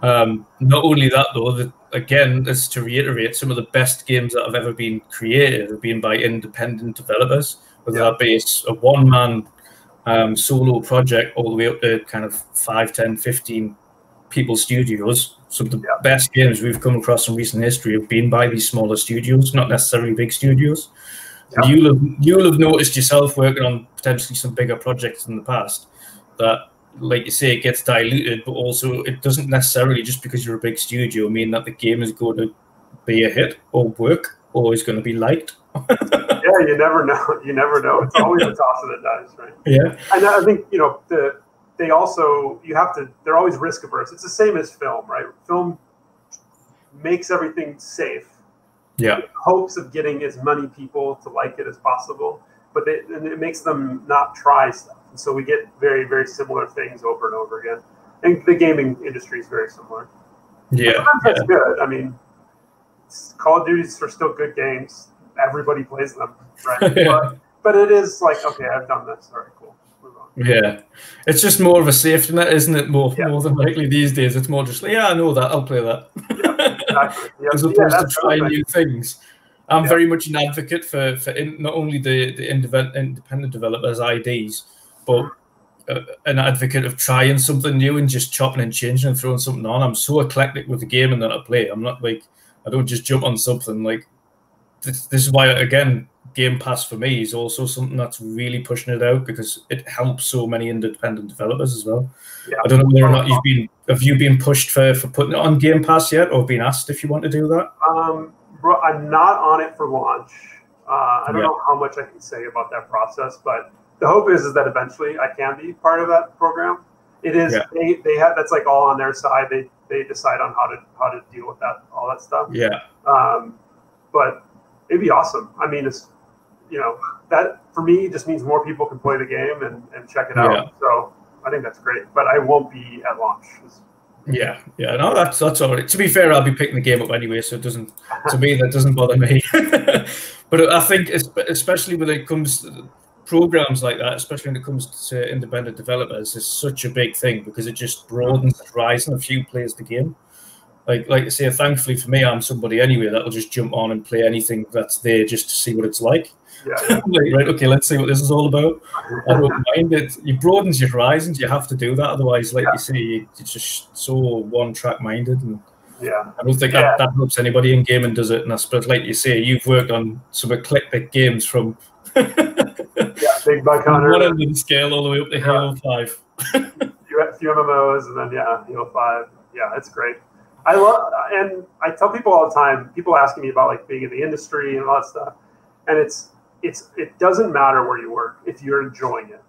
Not only that, though, again, just to reiterate, some of the best games that have ever been created have been by independent developers, whether that be a one-man solo project all the way up to kind of 5, 10, 15 people studios. Some of the best games we've come across in recent history have been by these smaller studios, not necessarily big studios. Yeah. You'll have noticed yourself working on potentially some bigger projects in the past that, like you say, it gets diluted, but also it doesn't necessarily, just because you're a big studio, mean that the game is going to be a hit or work or is going to be liked. Yeah, you never know. You never know. It's always a toss of the dice, right? Yeah. And I think, they're always risk averse. It's the same as film, right? Film makes everything safe. Yeah. In hopes of getting as many people to like it as possible, but it makes them not try stuff. And so we get very, very similar things over and over again. I think the gaming industry is very similar. Yeah. Sometimes that's good. I mean, Call of Duty's are still good games. Everybody plays them, right? But it is like, okay, I've done this. All right, cool. Move on. Yeah. It's just more of a safety net, isn't it? More than likely these days. It's more just like, I know that. I'll play that. Yeah, exactly. As opposed to trying new things. I'm very much an advocate for not only the independent developers' IDs, but an advocate of trying something new and just chopping and changing and throwing something on. I'm so eclectic with the game and that I play. I'm not like, I don't just jump on something. Like, this is why, again, Game Pass for me is also something that's really pushing it out, because it helps so many independent developers as well. Yeah. I don't know whether or not have you been pushed for putting it on Game Pass yet, or been asked if you want to do that? I'm not on it for launch. I don't know how much I can say about that process, but the hope is that eventually I can be part of that program. It is they have, that's like all on their side. They decide on how to deal with that, all that stuff. Yeah. But it'd be awesome. I mean, it's that for me just means more people can play the game and check it out. So I think that's great. But I won't be at launch. Yeah, no, that's all right. To be fair, I'll be picking the game up anyway, so it doesn't, to me, that doesn't bother me. But I think, especially when it comes to programs like that, especially when it comes to independent developers, is such a big thing because it just broadens the horizon of few players the game. Like I say, thankfully for me, I'm somebody anyway that will just jump on and play anything that's there just to see what it's like. Yeah. Like, right, okay, let's see what this is all about. I don't mind it. It broadens your horizons. You have to do that, otherwise, like you say, you're just so one-track minded. And I don't think that helps anybody in gaming, does it? And I suppose, like you say, you've worked on some eclectic games from Big Buck Hunter, one end of the scale all the way up to Halo 5. a few MMOs, and then Halo 5. Yeah, it's great. I love, and I tell people all the time. People asking me about like being in the industry and all that stuff, and it doesn't matter where you work if you're enjoying it.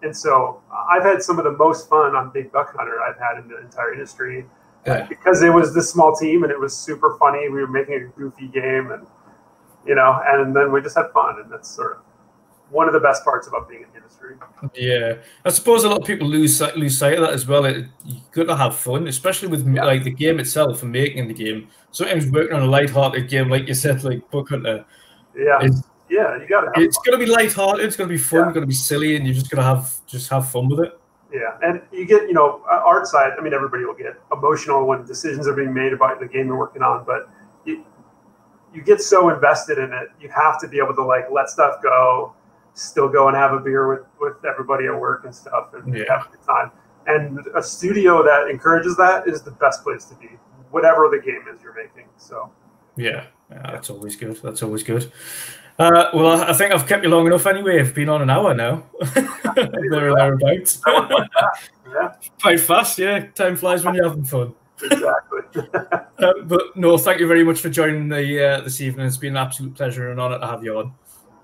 And so I've had some of the most fun on Big Buck Hunter I've had in the entire industry because it was this small team and it was super funny. We were making a goofy game, and and then we just had fun, and that's sort of one of the best parts about being in the industry. Yeah, I suppose a lot of people lose sight of that as well. You got to have fun, especially with like the game itself and making the game. Sometimes working on a light-hearted game, like you said, like Buck Hunter. Yeah, you gotta. It's gonna be light-hearted. It's gonna be fun. It's gonna be silly, and you're just gonna have fun with it. Yeah, and you get art side. I mean, everybody will get emotional when decisions are being made about the game you're working on, but you get so invested in it. You have to be able to like let stuff go, still go and have a beer with everybody at work and stuff, and have a good time. And a studio that encourages that is the best place to be, whatever the game is you're making. So. Yeah, that's always good. That's always good. Well, I think I've kept you long enough anyway. I've been on an hour now. Thereabouts. Quite fast, yeah. Time flies when you're having fun. Exactly. But no, thank you very much for joining this evening. It's been an absolute pleasure and an honor to have you on.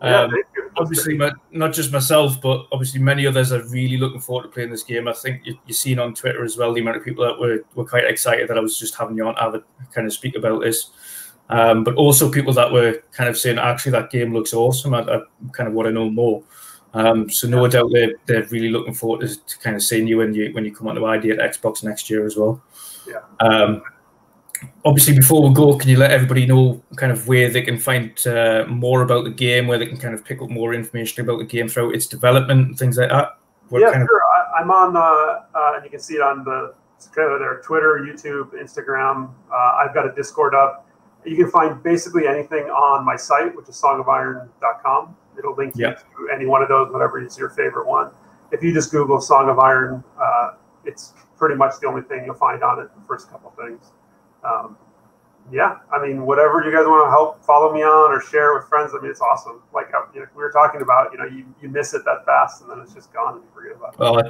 Thank you. Obviously, not just myself, but obviously many others are really looking forward to playing this game. I think you've seen on Twitter as well the amount of people that were quite excited that I was just having you on to have a kind of speak about this. But also people that were kind of saying, actually, that game looks awesome. I kind of want to know more. So no doubt they're really looking forward to kind of seeing you when you come onto ID at Xbox next year as well. Yeah. Obviously, before we go, can you let everybody know kind of where they can find more about the game, where they can kind of pick up more information about the game throughout its development and things like that? Sure. I'm on, and you can see it on their Twitter, YouTube, Instagram. I've got a Discord up. You can find basically anything on my site, which is songofiron.com. It'll link you to any one of those, whatever is your favorite one. If you just Google Song of Iron, it's pretty much the only thing you'll find on it, the first couple things. I mean, whatever you guys want to help follow me on or share with friends, I mean, it's awesome. Like we were talking about, you miss it that fast and then it's just gone and you forget about it. Oh,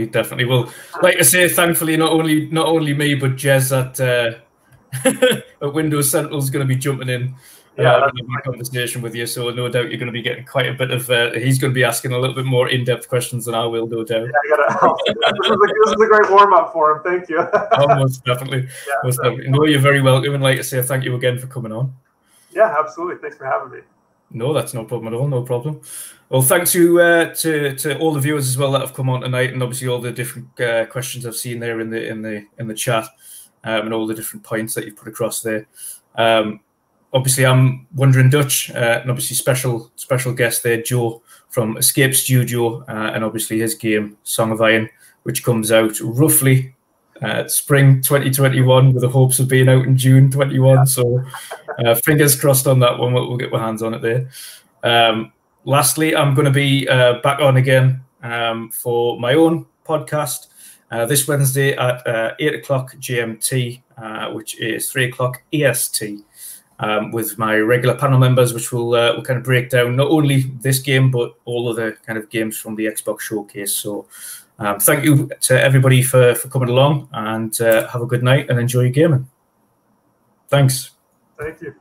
definitely. Well, like I say, thankfully, not only me, but Jez at Windows Central is going to be jumping in a conversation with you, so no doubt you're going to be getting quite a bit of he's going to be asking a little bit more in-depth questions than I will, no doubt. This is a great warm-up for him. Thank you. Most definitely. No, you're very welcome, and like I say, thank you again for coming on. Yeah, absolutely. Thanks for having me. No, that's no problem at all. No problem. Well, thanks to all the viewers as well that have come on tonight, and obviously all the different questions I've seen there in the chat. And all the different points that you've put across there. Obviously, I'm WandrinDutch, and obviously special guest there, Joe from Escape Studio, and obviously his game Song of Iron, which comes out roughly spring 2021, with the hopes of being out in June 21. So fingers crossed on that one. We'll get our hands on it there. Lastly, I'm going to be back on again for my own podcast. This Wednesday at 8 o'clock GMT, which is 3 o'clock EST, with my regular panel members, which will kind of break down not only this game, but all of the kind of games from the Xbox Showcase. So thank you to everybody for coming along, and have a good night and enjoy your gaming. Thanks. Thank you.